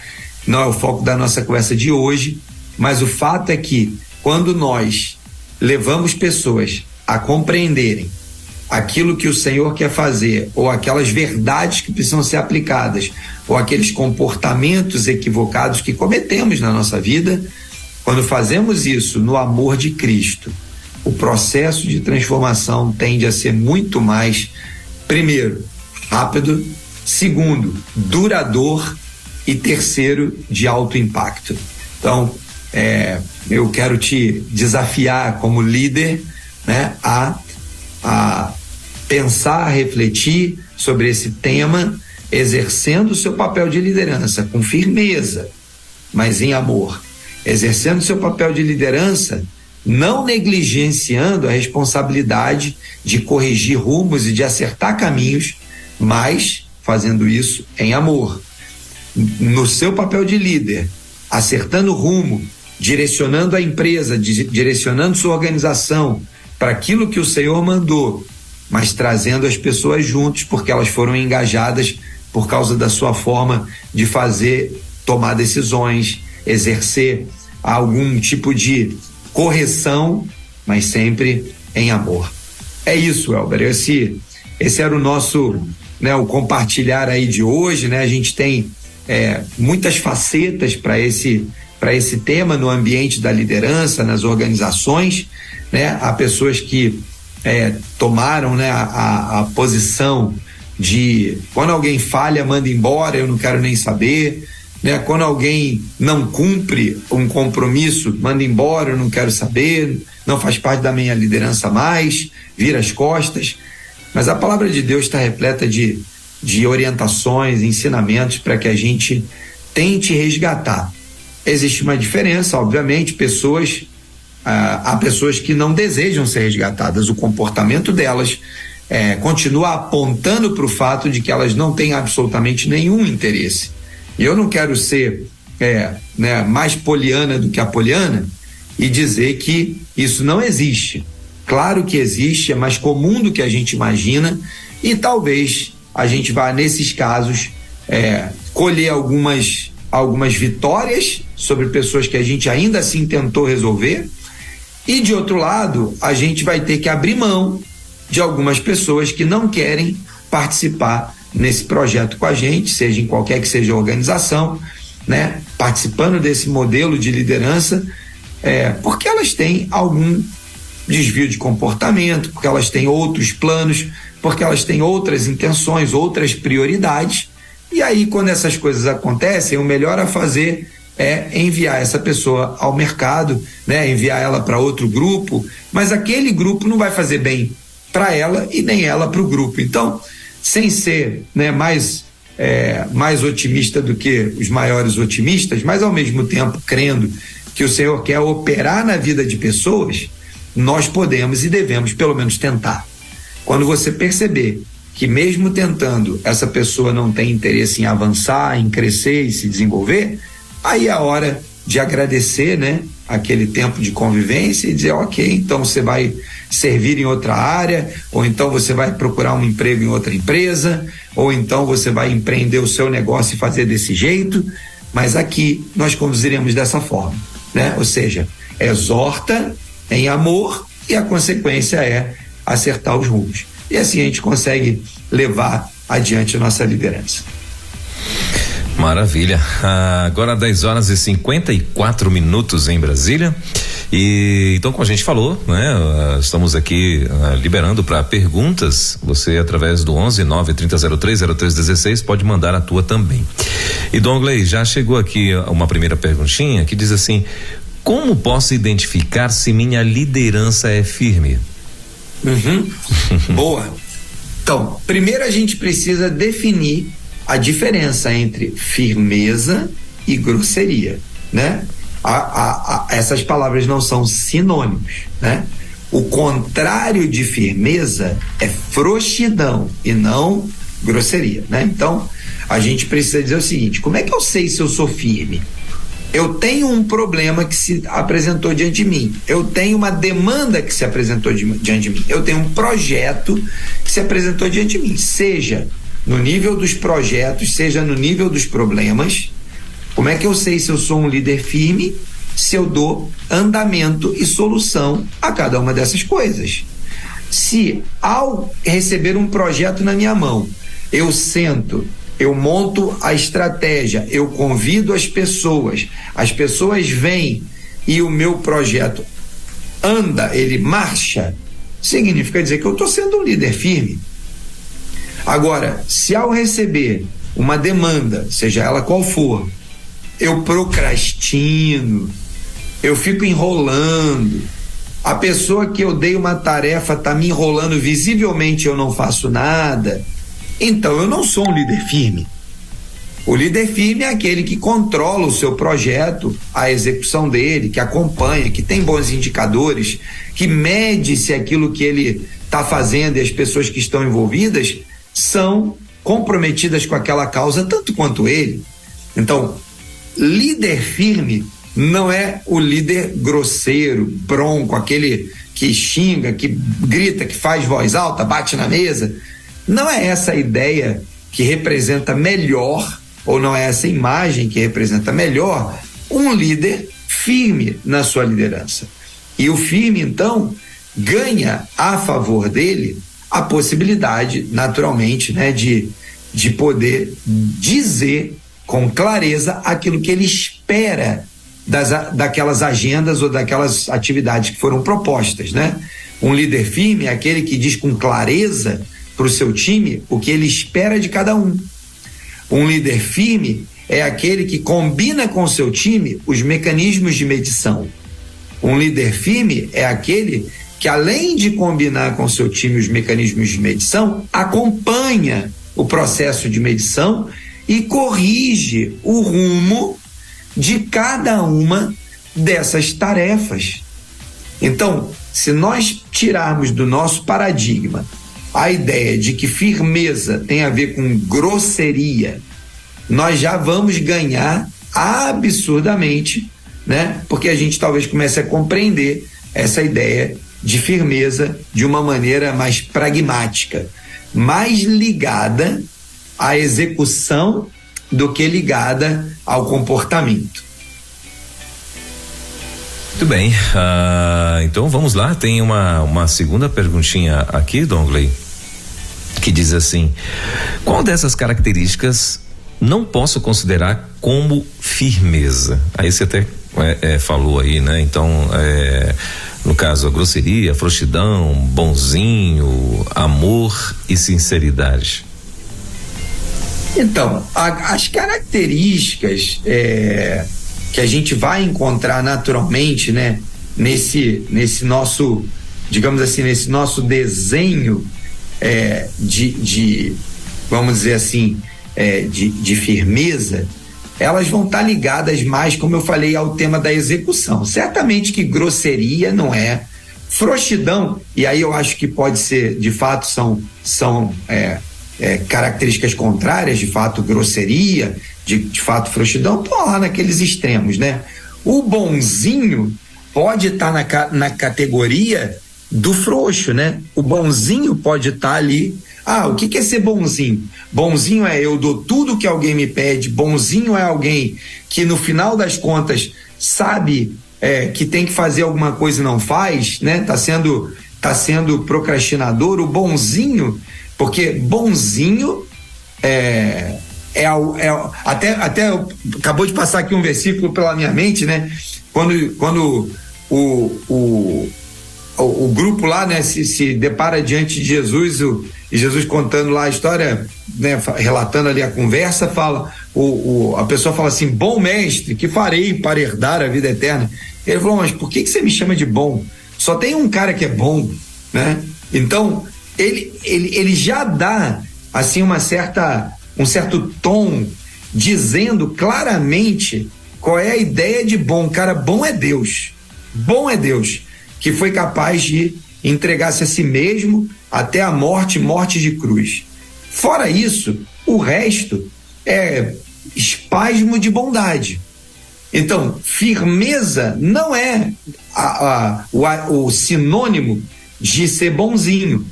Não é o foco da nossa conversa de hoje, mas o fato é que quando nós levamos pessoas a compreenderem aquilo que o Senhor quer fazer, ou aquelas verdades que precisam ser aplicadas, ou aqueles comportamentos equivocados que cometemos na nossa vida, quando fazemos isso no amor de Cristo, o processo de transformação tende a ser muito mais, primeiro, rápido, segundo, duradouro e terceiro, de alto impacto. Então, eu quero te desafiar como líder, né, a pensar, a refletir sobre esse tema, exercendo o seu papel de liderança com firmeza, mas em amor. Exercendo o seu papel de liderança, não negligenciando a responsabilidade de corrigir rumos e de acertar caminhos, mas fazendo isso em amor. No seu papel de líder, acertando o rumo, direcionando a empresa, direcionando sua organização para aquilo que o Senhor mandou, mas trazendo as pessoas juntos, porque elas foram engajadas por causa da sua forma de tomar decisões, exercer algum tipo de correção, mas sempre em amor. É isso, Elber. Esse era o nosso, né, o compartilhar aí de hoje, né? A gente tem muitas facetas para esse tema no ambiente da liderança, nas organizações, né? Há pessoas que tomaram, né, a posição de quando alguém falha, manda embora, eu não quero nem saber, né? Quando alguém não cumpre um compromisso, manda embora, eu não quero saber, não faz parte da minha liderança mais, vira as costas. Mas a palavra de Deus está repleta de orientações, ensinamentos para que a gente tente resgatar. Existe uma diferença, obviamente, há pessoas que não desejam ser resgatadas, o comportamento delas continua apontando para o fato de que elas não têm absolutamente nenhum interesse. E eu não quero ser mais poliana do que apoliana e dizer que isso não existe. Claro que existe, é mais comum do que a gente imagina, e talvez a gente vá, nesses casos, colher algumas vitórias sobre pessoas que a gente ainda assim tentou resolver, e de outro lado, a gente vai ter que abrir mão de algumas pessoas que não querem participar nesse projeto com a gente, seja em qualquer que seja a organização, né, participando desse modelo de liderança, porque elas têm algum desvio de comportamento, porque elas têm outros planos, porque elas têm outras intenções, outras prioridades. E aí, quando essas coisas acontecem, o melhor a fazer é enviar essa pessoa ao mercado, né, enviar ela para outro grupo, mas aquele grupo não vai fazer bem para ela e nem ela para o grupo. Então, sem ser, né, mais otimista do que os maiores otimistas, mas ao mesmo tempo crendo que o Senhor quer operar na vida de pessoas, nós podemos e devemos pelo menos tentar. Quando você perceber que mesmo tentando essa pessoa não tem interesse em avançar, em crescer e se desenvolver, aí é a hora de agradecer, né, aquele tempo de convivência e dizer, ok, então você vai servir em outra área, ou então você vai procurar um emprego em outra empresa, ou então você vai empreender o seu negócio e fazer desse jeito, mas aqui nós conduziremos dessa forma, né? Ou seja, exorta em amor e a consequência é acertar os rumos. E assim a gente consegue levar adiante a nossa liderança. Maravilha. Agora 10h54 em Brasília. E então, como a gente falou, né, estamos aqui liberando para perguntas. Você, através do 11-930-03-0316, pode mandar a tua também. E Dongley, já chegou aqui uma primeira perguntinha que diz assim: como posso identificar se minha liderança é firme? Boa. Então, primeiro a gente precisa definir a diferença entre firmeza e grosseria, né? Essas palavras não são sinônimos, né? O contrário de firmeza é frouxidão e não grosseria, né? Então, a gente precisa dizer o seguinte: como é que eu sei se eu sou firme? Eu tenho um problema que se apresentou diante de mim, eu tenho uma demanda que se apresentou diante de mim, eu tenho um projeto que se apresentou diante de mim, seja no nível dos projetos, seja no nível dos problemas. Como é que eu sei se eu sou um líder firme? Se eu dou andamento e solução a cada uma dessas coisas. Se ao receber um projeto na minha mão, eu sento, eu monto a estratégia, eu convido as pessoas vêm e o meu projeto anda, ele marcha, significa dizer que eu estou sendo um líder firme. Agora, se ao receber uma demanda, seja ela qual for, eu procrastino, eu fico enrolando, a pessoa que eu dei uma tarefa está me enrolando, visivelmente eu não faço nada, então eu não sou um líder firme. O líder firme é aquele que controla o seu projeto, a execução dele, que acompanha, que tem bons indicadores, que mede se aquilo que ele está fazendo e as pessoas que estão envolvidas são comprometidas com aquela causa tanto quanto ele. Então, líder firme não é o líder grosseiro, bronco, aquele que xinga, que grita, que faz voz alta, bate na mesa. Não é essa a ideia que representa melhor, ou não é essa imagem que representa melhor um líder firme na sua liderança. E o firme, então, ganha a favor dele a possibilidade, naturalmente, né, de poder dizer com clareza aquilo que ele espera daquelas agendas ou daquelas atividades que foram propostas, né? Um líder firme é aquele que diz com clareza para o seu time o que ele espera de cada um. Um líder firme é aquele que combina com o seu time os mecanismos de medição. Um líder firme é aquele que, além de combinar com o seu time os mecanismos de medição, acompanha o processo de medição e corrige o rumo de cada uma dessas tarefas. Então, se nós tirarmos do nosso paradigma a ideia de que firmeza tem a ver com grosseria, nós já vamos ganhar absurdamente, né? Porque a gente talvez comece a compreender essa ideia de firmeza de uma maneira mais pragmática, mais ligada à execução do que ligada ao comportamento. Muito bem, então vamos lá, tem uma segunda perguntinha aqui, Dongley, que diz assim: qual dessas características não posso considerar como firmeza? Aí você até falou aí, né? Então, no caso, a grosseria, a frouxidão, bonzinho, amor e sinceridade. Então, as características que a gente vai encontrar naturalmente, né, nesse nosso, digamos assim, nesse nosso desenho vamos dizer assim, de firmeza, elas vão estar ligadas mais, como eu falei, ao tema da execução. Certamente que grosseria não é, frouxidão, e aí eu acho que pode ser, de fato, são características contrárias, de fato, grosseria, de fato, frouxidão, estão lá naqueles extremos, né? O bonzinho pode estar na categoria do frouxo, né? O bonzinho pode estar ali. O que é ser bonzinho? Bonzinho é eu dou tudo que alguém me pede. Bonzinho é alguém que no final das contas sabe que tem que fazer alguma coisa e não faz, né? Tá sendo procrastinador. O bonzinho, porque bonzinho até acabou de passar aqui um versículo pela minha mente, né? Quando o grupo lá, né, se depara diante de Jesus, e Jesus contando lá a história, né, relatando ali a conversa, a pessoa fala assim: bom mestre, que farei para herdar a vida eterna? Ele falou: mas por que você me chama de bom? Só tem um cara que é bom, né? Então ele já dá assim um certo tom, dizendo claramente qual é a ideia de bom. Cara, bom é Deus, que foi capaz de entregar-se a si mesmo até a morte de cruz. Fora isso, o resto é espasmo de bondade. Então, firmeza não é o sinônimo de ser bonzinho.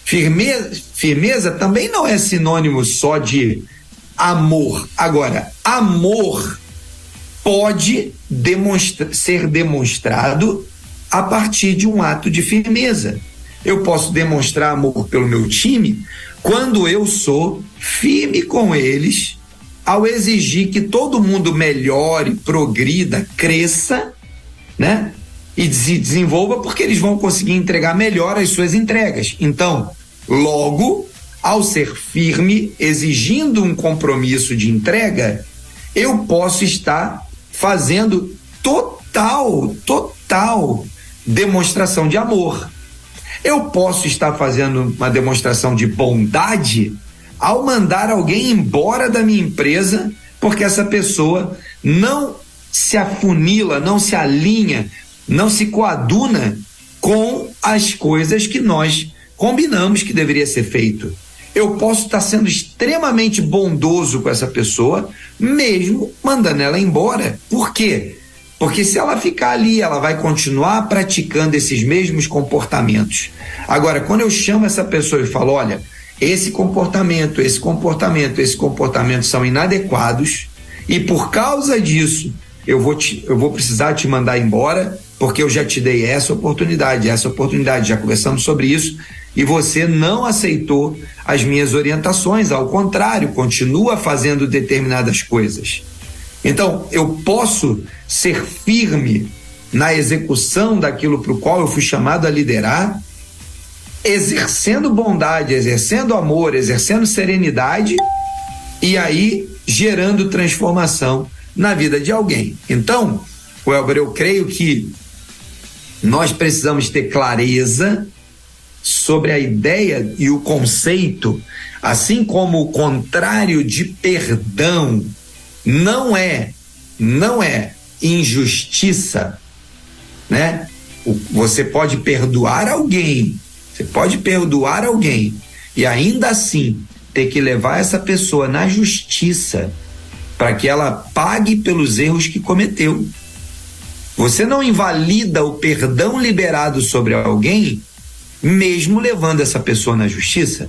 Firmeza também não é sinônimo só de amor. Agora, amor pode ser demonstrado a partir de um ato de firmeza. eu posso demonstrar amor pelo meu time quando eu sou firme com eles ao exigir que todo mundo melhore, progrida, cresça, né? E se desenvolva, porque eles vão conseguir entregar melhor as suas entregas. Então, logo, ao ser firme, exigindo um compromisso de entrega, eu posso estar fazendo total demonstração de amor. Eu posso estar fazendo uma demonstração de bondade ao mandar alguém embora da minha empresa, porque essa pessoa não se afunila, não se alinha, não se coaduna com as coisas que nós combinamos que deveria ser feito. Eu posso estar sendo extremamente bondoso com essa pessoa, mesmo mandando ela embora. Por quê? Porque se ela ficar ali, ela vai continuar praticando esses mesmos comportamentos. Agora, quando eu chamo essa pessoa e falo, olha, esse comportamento são inadequados e por causa disso eu vou precisar te mandar embora, porque eu já te dei essa oportunidade, já conversamos sobre isso e você não aceitou as minhas orientações, ao contrário, continua fazendo determinadas coisas. Então, eu posso ser firme na execução daquilo para o qual eu fui chamado a liderar, exercendo bondade, exercendo amor, exercendo serenidade e aí gerando transformação na vida de alguém. Então, Welber, eu creio que nós precisamos ter clareza sobre a ideia e o conceito, assim como o contrário de perdão não é injustiça, né? Você pode perdoar alguém e ainda assim ter que levar essa pessoa na justiça para que ela pague pelos erros que cometeu. Você não invalida o perdão liberado sobre alguém mesmo levando essa pessoa na justiça.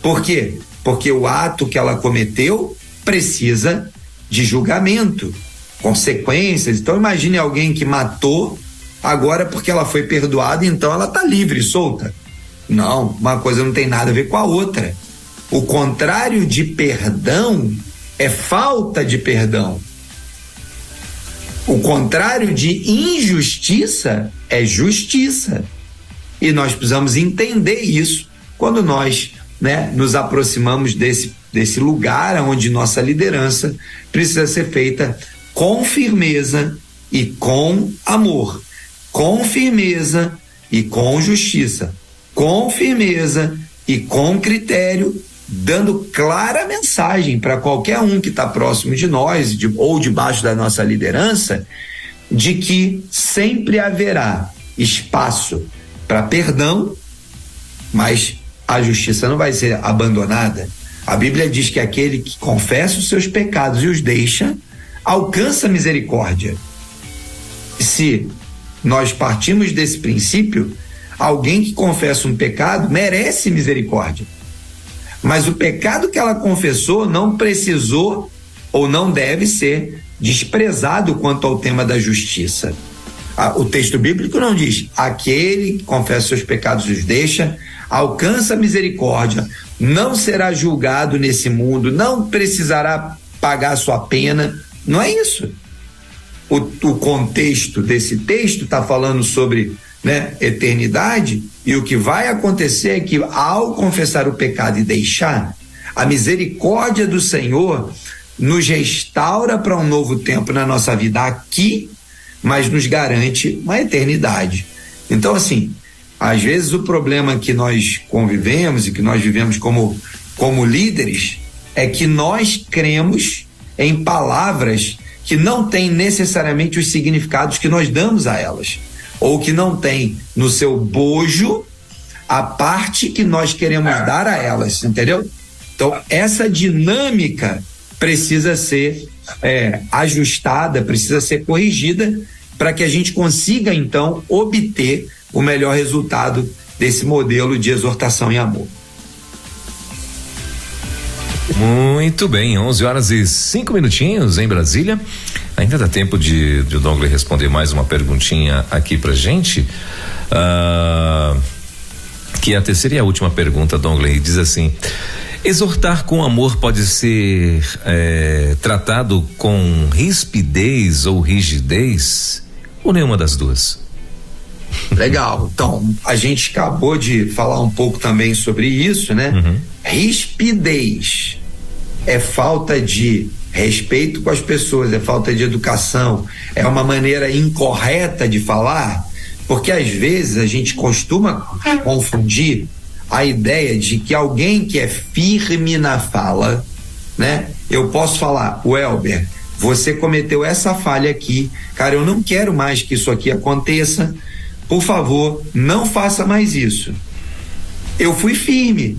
Por quê? Porque o ato que ela cometeu precisa de julgamento, consequências. Então imagine alguém que matou, agora porque ela foi perdoada, então ela está livre, solta. Não, uma coisa não tem nada a ver com a outra. O contrário de perdão é falta de perdão. O contrário de injustiça é justiça. E nós precisamos entender isso quando nós, nos aproximamos desse lugar onde nossa liderança precisa ser feita com firmeza e com amor, com firmeza e com justiça, com firmeza e com critério, dando clara mensagem para qualquer um que está próximo de nós ou debaixo da nossa liderança, de que sempre haverá espaço para perdão, mas a justiça não vai ser abandonada. A Bíblia diz que aquele que confessa os seus pecados e os deixa, alcança misericórdia. Se nós partimos desse princípio, alguém que confessa um pecado merece misericórdia. Mas o pecado que ela confessou não precisou ou não deve ser desprezado quanto ao tema da justiça. O texto bíblico não diz: aquele que confessa seus pecados e os deixa, alcança misericórdia, não será julgado nesse mundo, não precisará pagar sua pena. Não é isso. O contexto desse texto está falando sobre eternidade, e o que vai acontecer é que, ao confessar o pecado e deixar, a misericórdia do Senhor nos restaura para um novo tempo na nossa vida aqui, mas nos garante uma eternidade. Então, assim, às vezes o problema que nós convivemos e que nós vivemos como líderes é que nós cremos em palavras que não têm necessariamente os significados que nós damos a elas, ou que não tem no seu bojo a parte que nós queremos dar a elas, entendeu? Então, essa dinâmica precisa ser ajustada, precisa ser corrigida para que a gente consiga, então, obter o melhor resultado desse modelo de exortação e amor. Muito bem, 11h05 em Brasília. Ainda dá tempo de o Douglas responder mais uma perguntinha aqui pra gente. que é a terceira e a última pergunta, Dongley, diz assim: exortar com amor pode ser tratado com rispidez ou rigidez, ou nenhuma das duas? Legal, então a gente acabou de falar um pouco também sobre isso, né? Rispidez é falta de respeito com as pessoas, é falta de educação, é uma maneira incorreta de falar, porque às vezes a gente costuma confundir a ideia de que alguém que é firme na fala, né? Eu posso falar: Welber, você cometeu essa falha aqui, cara, eu não quero mais que isso aqui aconteça, por favor, não faça mais isso. Eu fui firme,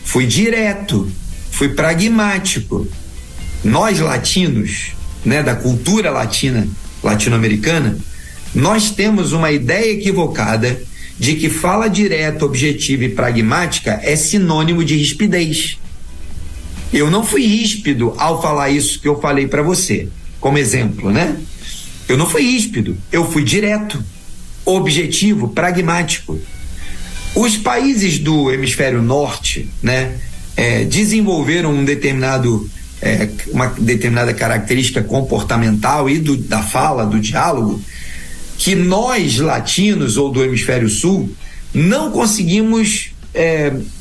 fui direto, fui pragmático. Nós latinos, né, da cultura latino-americana, nós temos uma ideia equivocada de que fala direta, objetiva e pragmática é sinônimo de rispidez. Eu não fui ríspido ao falar isso que eu falei para você, como exemplo, né? Eu não fui ríspido, eu fui direto, objetivo, pragmático. Os países do hemisfério norte, né, desenvolveram uma determinada característica comportamental e da fala, do diálogo, que nós latinos ou do hemisfério sul não conseguimos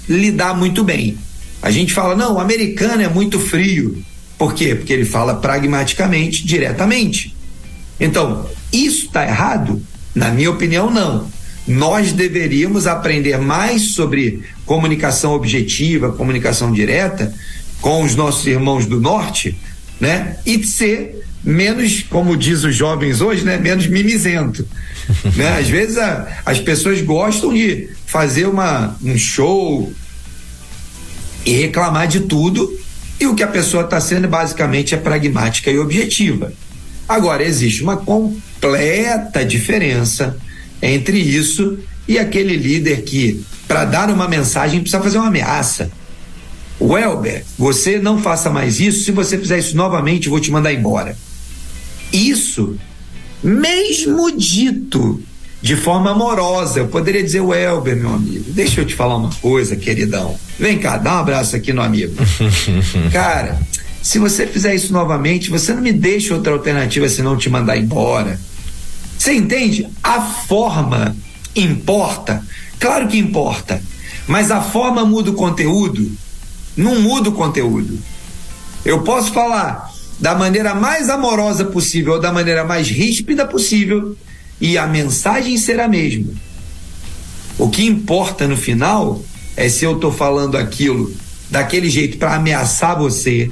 lidar muito bem. A gente fala: não, o americano é muito frio. Por quê? Porque ele fala pragmaticamente, diretamente. Então, isso está errado? Na minha opinião, não. Nós deveríamos aprender mais sobre comunicação objetiva, comunicação direta com os nossos irmãos do norte, né? E ser menos, como diz os jovens hoje, né? Menos mimizento, né? Às vezes as pessoas gostam de fazer um show e reclamar de tudo, e o que a pessoa está sendo basicamente é pragmática e objetiva. Agora, existe uma completa diferença entre isso e aquele líder que, para dar uma mensagem, precisa fazer uma ameaça. Welber, você não faça mais isso, se você fizer isso novamente, eu vou te mandar embora. Isso, mesmo dito de forma amorosa, eu poderia dizer: Welber, meu amigo, deixa eu te falar uma coisa, queridão, vem cá, dá um abraço aqui no amigo. Cara, se você fizer isso novamente, você não me deixa outra alternativa senão te mandar embora. Você entende? A forma importa, claro que importa, mas a forma muda o conteúdo? Não muda o conteúdo. Eu posso falar da maneira mais amorosa possível ou da maneira mais ríspida possível e a mensagem será a mesma. O que importa no final é se eu estou falando aquilo daquele jeito para ameaçar você,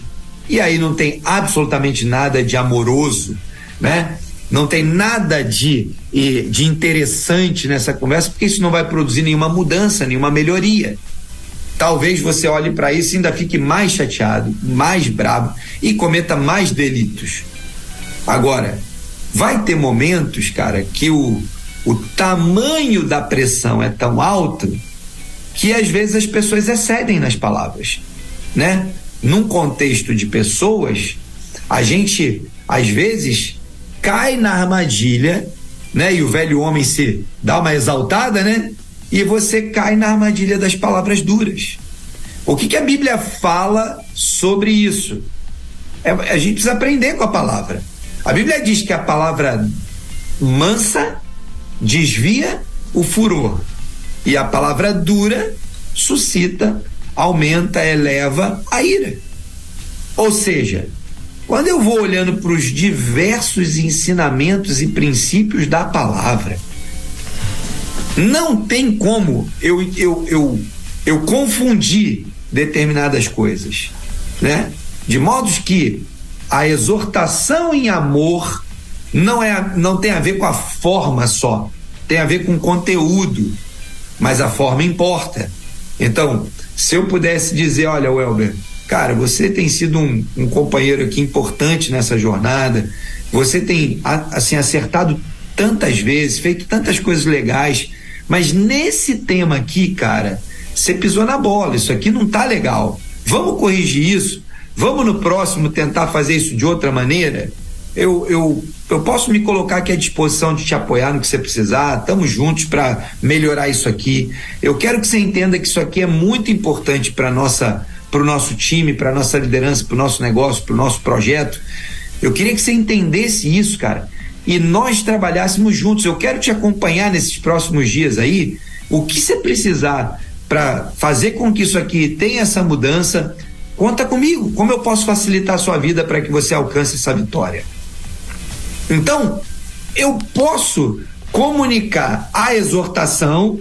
e aí não tem absolutamente nada de amoroso, né? Não tem nada de interessante nessa conversa, porque isso não vai produzir nenhuma mudança, nenhuma melhoria. Talvez você olhe para isso e ainda fique mais chateado, mais bravo e cometa mais delitos. Agora, vai ter momentos, cara, que o tamanho da pressão é tão alto que às vezes as pessoas excedem nas palavras, né? Num contexto de pessoas, a gente às vezes cai na armadilha, né? E o velho homem se dá uma exaltada, né? E você cai na armadilha das palavras duras. O que a Bíblia fala sobre isso? A gente precisa aprender com a palavra. A Bíblia diz que a palavra mansa desvia o furor, e a palavra dura suscita, aumenta, eleva a ira. Ou seja, quando eu vou olhando para os diversos ensinamentos e princípios da palavra, não tem como eu confundir determinadas coisas, né? De modo que a exortação em amor não tem a ver com a forma só, tem a ver com o conteúdo, mas a forma importa. Então, se eu pudesse dizer: olha, Welber, cara, você tem sido um companheiro aqui importante nessa jornada, você tem assim acertado tantas vezes, feito tantas coisas legais, mas nesse tema aqui, cara, você pisou na bola, isso aqui não tá legal, vamos corrigir isso, vamos no próximo tentar fazer isso de outra maneira. eu posso me colocar aqui à disposição de te apoiar no que você precisar, estamos juntos para melhorar isso aqui. Eu quero que você entenda que isso aqui é muito importante para o nosso time, para nossa liderança, para o nosso negócio, para o nosso projeto. Eu queria que você entendesse isso, cara, e nós trabalhássemos juntos. Eu quero te acompanhar nesses próximos dias aí, o que você precisar para fazer com que isso aqui tenha essa mudança. Conta comigo, como eu posso facilitar a sua vida para que você alcance essa vitória. Então, eu posso comunicar a exortação.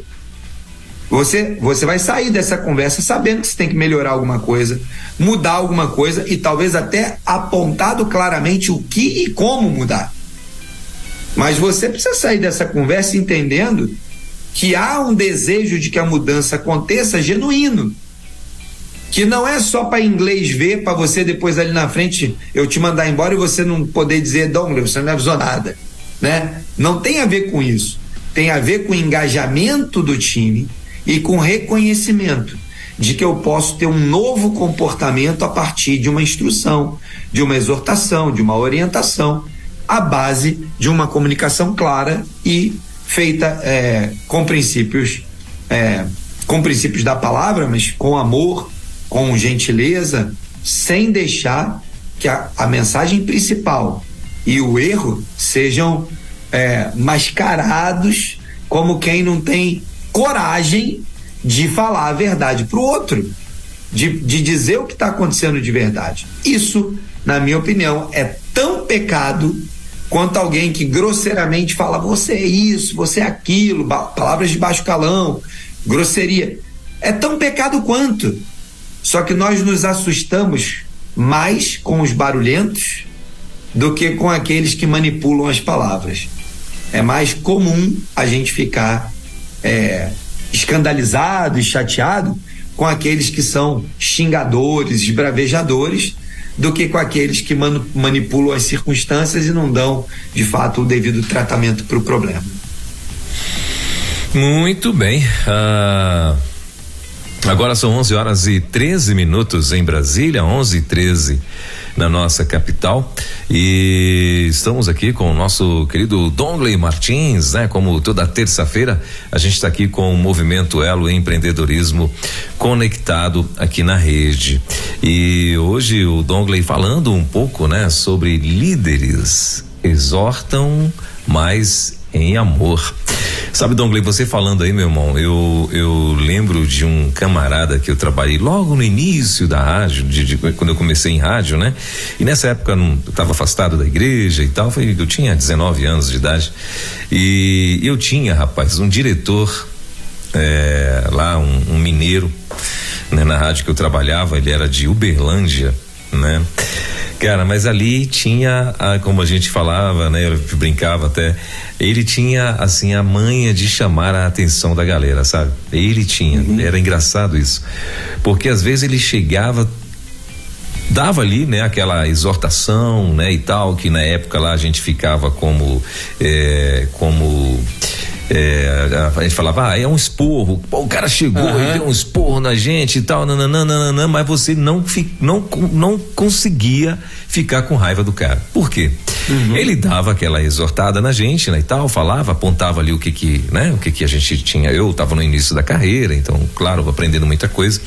Você vai sair dessa conversa sabendo que você tem que melhorar alguma coisa, mudar alguma coisa e talvez até apontado claramente o que e como mudar. Mas você precisa sair dessa conversa entendendo que há um desejo de que a mudança aconteça genuíno. Que não é só para inglês ver, para você depois ali na frente eu te mandar embora e você não poder dizer, Douglas, você não me avisou nada, né? Não tem a ver com isso. Tem a ver com o engajamento do time e com reconhecimento de que eu posso ter um novo comportamento a partir de uma instrução, de uma exortação, de uma orientação, à base de uma comunicação clara e feita com princípios da palavra, mas com amor, com gentileza, sem deixar que a mensagem principal e o erro sejam mascarados como quem não tem coragem de falar a verdade para o outro, de dizer o que está acontecendo de verdade. Isso, na minha opinião, é tão pecado quanto alguém que grosseiramente fala você é isso, você é aquilo, palavras de baixo calão, grosseria. É tão pecado quanto. Só que nós nos assustamos mais com os barulhentos do que com aqueles que manipulam as palavras. É mais comum a gente ficar escandalizado e chateado com aqueles que são xingadores, esbravejadores, do que com aqueles que manipulam as circunstâncias e não dão, de fato, o devido tratamento para o problema. Muito bem. Agora são 11h13 em Brasília, 11h13 na nossa capital, e estamos aqui com o nosso querido Douglas Martins, né? Como toda terça-feira a gente está aqui com o Movimento Elo Empreendedorismo conectado aqui na rede, e hoje o Douglas falando um pouco, né? Sobre líderes exortam mais em amor. Sabe, Douglas, você falando aí, meu irmão, eu lembro de um camarada que eu trabalhei logo no início da rádio, quando eu comecei em rádio, né? E nessa época eu estava afastado da igreja e tal, eu tinha 19 anos de idade, e eu tinha, rapaz, um diretor lá, um mineiro, né? Na rádio que eu trabalhava, ele era de Uberlândia, né? Cara, mas ali tinha, como a gente falava, né? Eu brincava até, ele tinha, assim, a manha de chamar a atenção da galera, sabe? Ele tinha, era engraçado isso, porque às vezes ele chegava, dava ali, né? Aquela exortação, né? E tal, que na época lá a gente ficava como a gente falava, é um esporro, pô, o cara chegou e deu um esporro na gente e tal, nananana, mas você não conseguia ficar com raiva do cara. Por quê? Ele dava aquela exortada na gente, né, e tal, falava, apontava ali o que a gente tinha. Eu tava no início da carreira, então, claro, aprendendo muita coisa.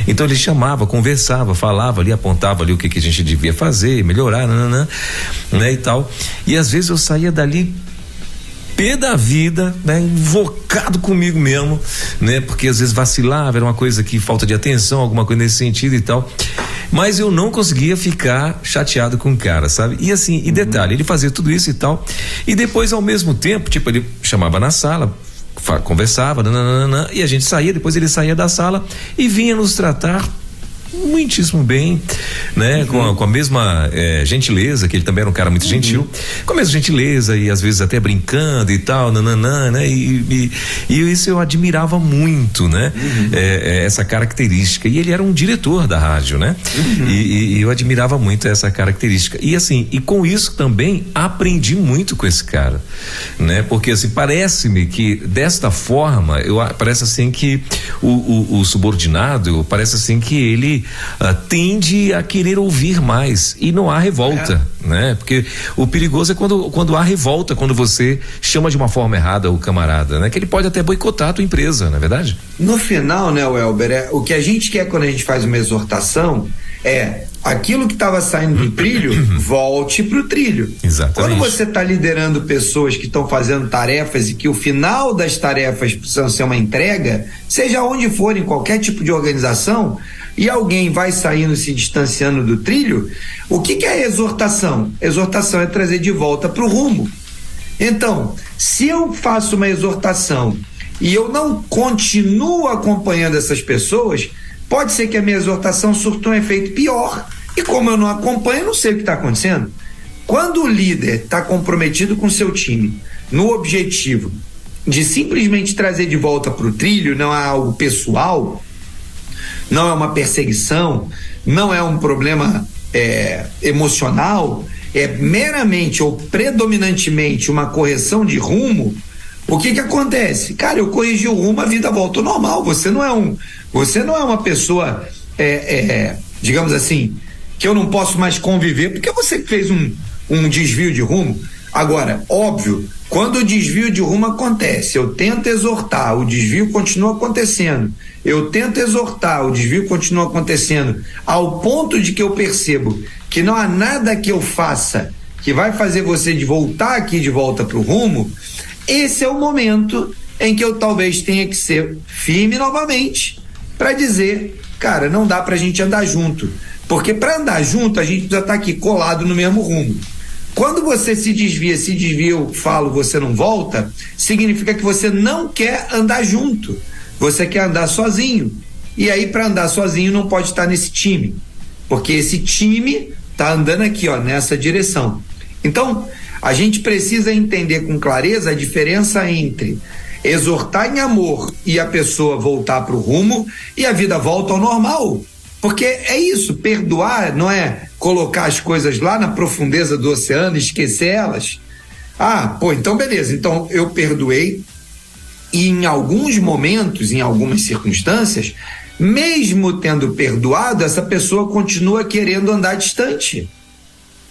Então ele chamava, conversava, falava ali, apontava ali o que a gente devia fazer, melhorar, né, e tal. E às vezes eu saía dali pé da vida, né? Invocado comigo mesmo, né? Porque às vezes vacilava, era uma coisa que falta de atenção, alguma coisa nesse sentido e tal, mas eu não conseguia ficar chateado com o cara, sabe? E assim, e detalhe, ele fazia tudo isso e tal, e depois ao mesmo tempo, tipo, ele chamava na sala, conversava, e a gente saía, depois ele saía da sala e vinha nos tratar muitíssimo bem, né? Com a mesma gentileza, que ele também era um cara muito gentil, com a mesma gentileza e às vezes até brincando e tal, né? E isso eu admirava muito, né? Essa característica, e ele era um diretor da rádio, né? E eu admirava muito essa característica, e assim, e com isso também aprendi muito com esse cara, né? Porque assim, parece-me que desta forma, parece assim que o subordinado, parece assim que ele tende a querer ouvir mais e não há revolta, né? Porque o perigoso é quando há revolta, quando você chama de uma forma errada o camarada, né? Que ele pode até boicotar a tua empresa, não é verdade? No final, né, Welber, o que a gente quer quando a gente faz uma exortação é aquilo que estava saindo do trilho, volte para o trilho. Exatamente. Quando você está liderando pessoas que estão fazendo tarefas e que o final das tarefas precisam ser uma entrega, seja onde for, em qualquer tipo de organização, e alguém vai saindo, se distanciando do trilho, o que é exortação? Exortação é trazer de volta para o rumo. Então, se eu faço uma exortação e eu não continuo acompanhando essas pessoas, pode ser que a minha exortação surta um efeito pior. E como eu não acompanho, eu não sei o que está acontecendo. Quando o líder está comprometido com o seu time no objetivo de simplesmente trazer de volta para o trilho, não é algo pessoal, não é uma perseguição, não é um problema emocional, é meramente ou predominantemente uma correção de rumo, o que acontece? Cara, eu corrigi o rumo, a vida volta ao normal. Você não é uma pessoa, digamos assim, que eu não posso mais conviver, porque você fez um desvio de rumo. Agora, óbvio, quando o desvio de rumo acontece, eu tento exortar, o desvio continua acontecendo, eu tento exortar, o desvio continua acontecendo, ao ponto de que eu percebo que não há nada que eu faça que vai fazer você voltar aqui de volta para o rumo, esse é o momento em que eu talvez tenha que ser firme novamente para dizer, cara, não dá pra gente andar junto, porque para andar junto a gente precisa estar aqui colado no mesmo rumo. Quando você se desvia, eu falo, você não volta, significa que você não quer andar junto, você quer andar sozinho, e aí para andar sozinho não pode estar nesse time, porque esse time tá andando aqui, ó, nessa direção. Então, a gente precisa entender com clareza a diferença entre exortar em amor e a pessoa voltar para o rumo e a vida volta ao normal. Porque é isso, perdoar não é colocar as coisas lá na profundeza do oceano e esquecer elas. Então beleza, então eu perdoei e em alguns momentos, em algumas circunstâncias, mesmo tendo perdoado, essa pessoa continua querendo andar distante.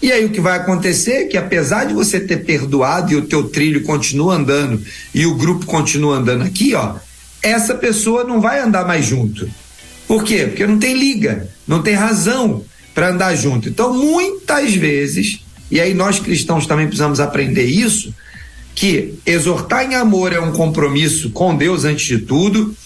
E aí o que vai acontecer é que apesar de você ter perdoado e o teu trilho continua andando e o grupo continua andando aqui, ó, essa pessoa não vai andar mais junto. Por quê? Porque não tem liga, não tem razão para andar junto. Então muitas vezes, e aí nós cristãos também precisamos aprender isso, que exortar em amor é um compromisso com Deus antes de tudo,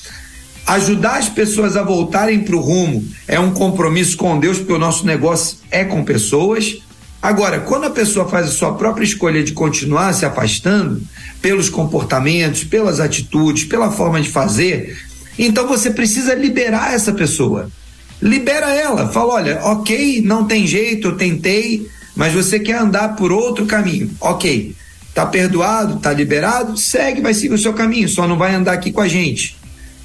ajudar as pessoas a voltarem para o rumo é um compromisso com Deus, porque o nosso negócio é com pessoas. Agora, quando a pessoa faz a sua própria escolha de continuar se afastando pelos comportamentos, pelas atitudes, pela forma de fazer, então você precisa liberar essa pessoa. Libera ela, fala, olha, ok, não tem jeito, eu tentei, mas você quer andar por outro caminho. Ok, tá perdoado, tá liberado, segue, vai seguir o seu caminho, só não vai andar aqui com a gente,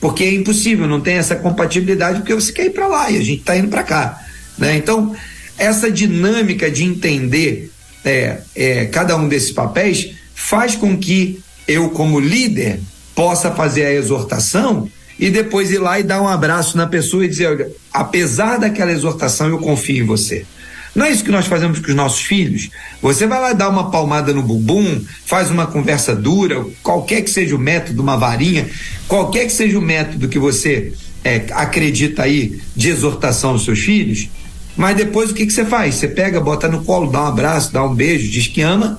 porque é impossível, não tem essa compatibilidade, porque você quer ir para lá e a gente tá indo para cá, né? Então, essa dinâmica de entender cada um desses papéis faz com que eu, como líder, possa fazer a exortação e depois ir lá e dar um abraço na pessoa e dizer, olha, apesar daquela exortação, eu confio em você. Não é isso que nós fazemos com os nossos filhos? Você vai lá dar uma palmada no bumbum, faz uma conversa dura, qualquer que seja o método, uma varinha, qualquer que seja o método que você acredita aí de exortação aos seus filhos, mas depois o que você faz? Você pega, bota no colo, dá um abraço, dá um beijo, diz que ama,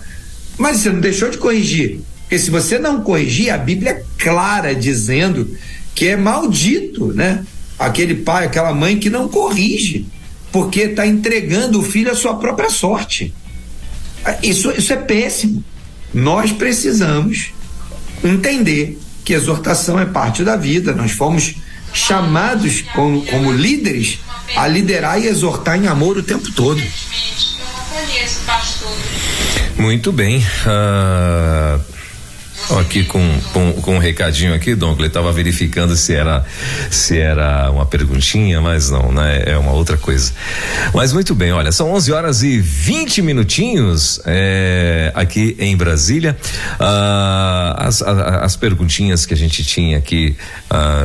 mas você não deixou de corrigir. Porque se você não corrigir, a Bíblia é clara dizendo que é maldito, né? Aquele pai, aquela mãe que não corrige, porque está entregando o filho à sua própria sorte. Isso é péssimo. Nós precisamos entender que exortação é parte da vida. Nós fomos chamados como líderes a liderar e exortar em amor o tempo todo. Muito bem. Aqui com um recadinho aqui, Douglas, estava verificando se era uma perguntinha, mas não, né? É uma outra coisa. Mas muito bem, olha, são 11h20 aqui em Brasília. As perguntinhas que a gente tinha aqui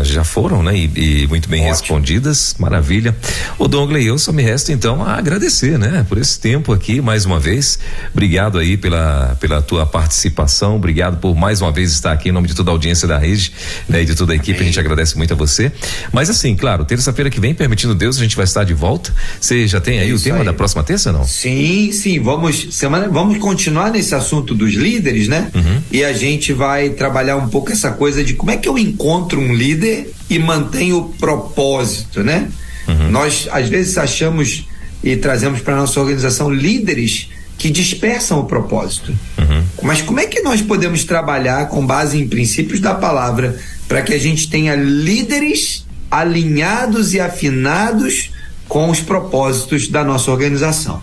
já foram, né? E muito bem respondidas, maravilha. Ô Dongley, eu só me resta então a agradecer, né? Por esse tempo aqui, mais uma vez, obrigado aí pela tua participação, obrigado por mais uma vez estar aqui em nome de toda a audiência da rede, né? E de toda a equipe, a gente agradece muito a você, mas assim, claro, terça-feira que vem, permitindo Deus, a gente vai estar de volta. Você já tem aí o tema da próxima terça, não? Sim, vamos continuar nesse assunto dos líderes, né? E a gente vai trabalhar um pouco essa coisa de como é que eu encontro um líder e mantenho o propósito, né? Nós às vezes achamos e trazemos para nossa organização líderes que dispersam o propósito. Mas como é que nós podemos trabalhar com base em princípios da palavra para que a gente tenha líderes alinhados e afinados com os propósitos da nossa organização?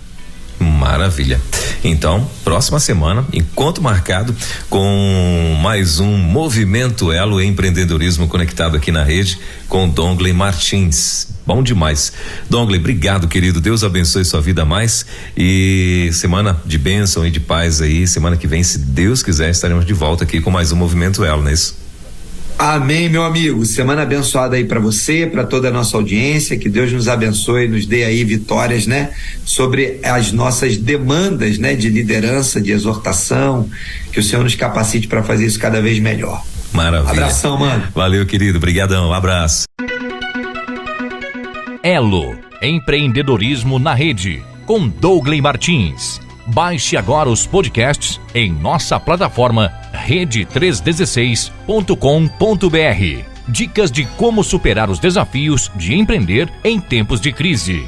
Maravilha. Então, próxima semana, encontro marcado com mais um Movimento Elo Empreendedorismo conectado aqui na rede com Dongley Martins. Bom demais. Dongley, obrigado, querido. Deus abençoe sua vida mais e semana de bênção e de paz aí. Semana que vem, se Deus quiser, estaremos de volta aqui com mais um Movimento Elo, não é isso? Amém, meu amigo. Semana abençoada aí para você, para toda a nossa audiência. Que Deus nos abençoe, nos dê aí vitórias, né? Sobre as nossas demandas, né? De liderança, de exortação. Que o Senhor nos capacite para fazer isso cada vez melhor. Maravilha. Abração, mano. Valeu, querido. Obrigadão. Abraço. Elo, empreendedorismo na rede, com Dongley Martins. Baixe agora os podcasts em nossa plataforma rede316.com.br. Dicas de como superar os desafios de empreender em tempos de crise.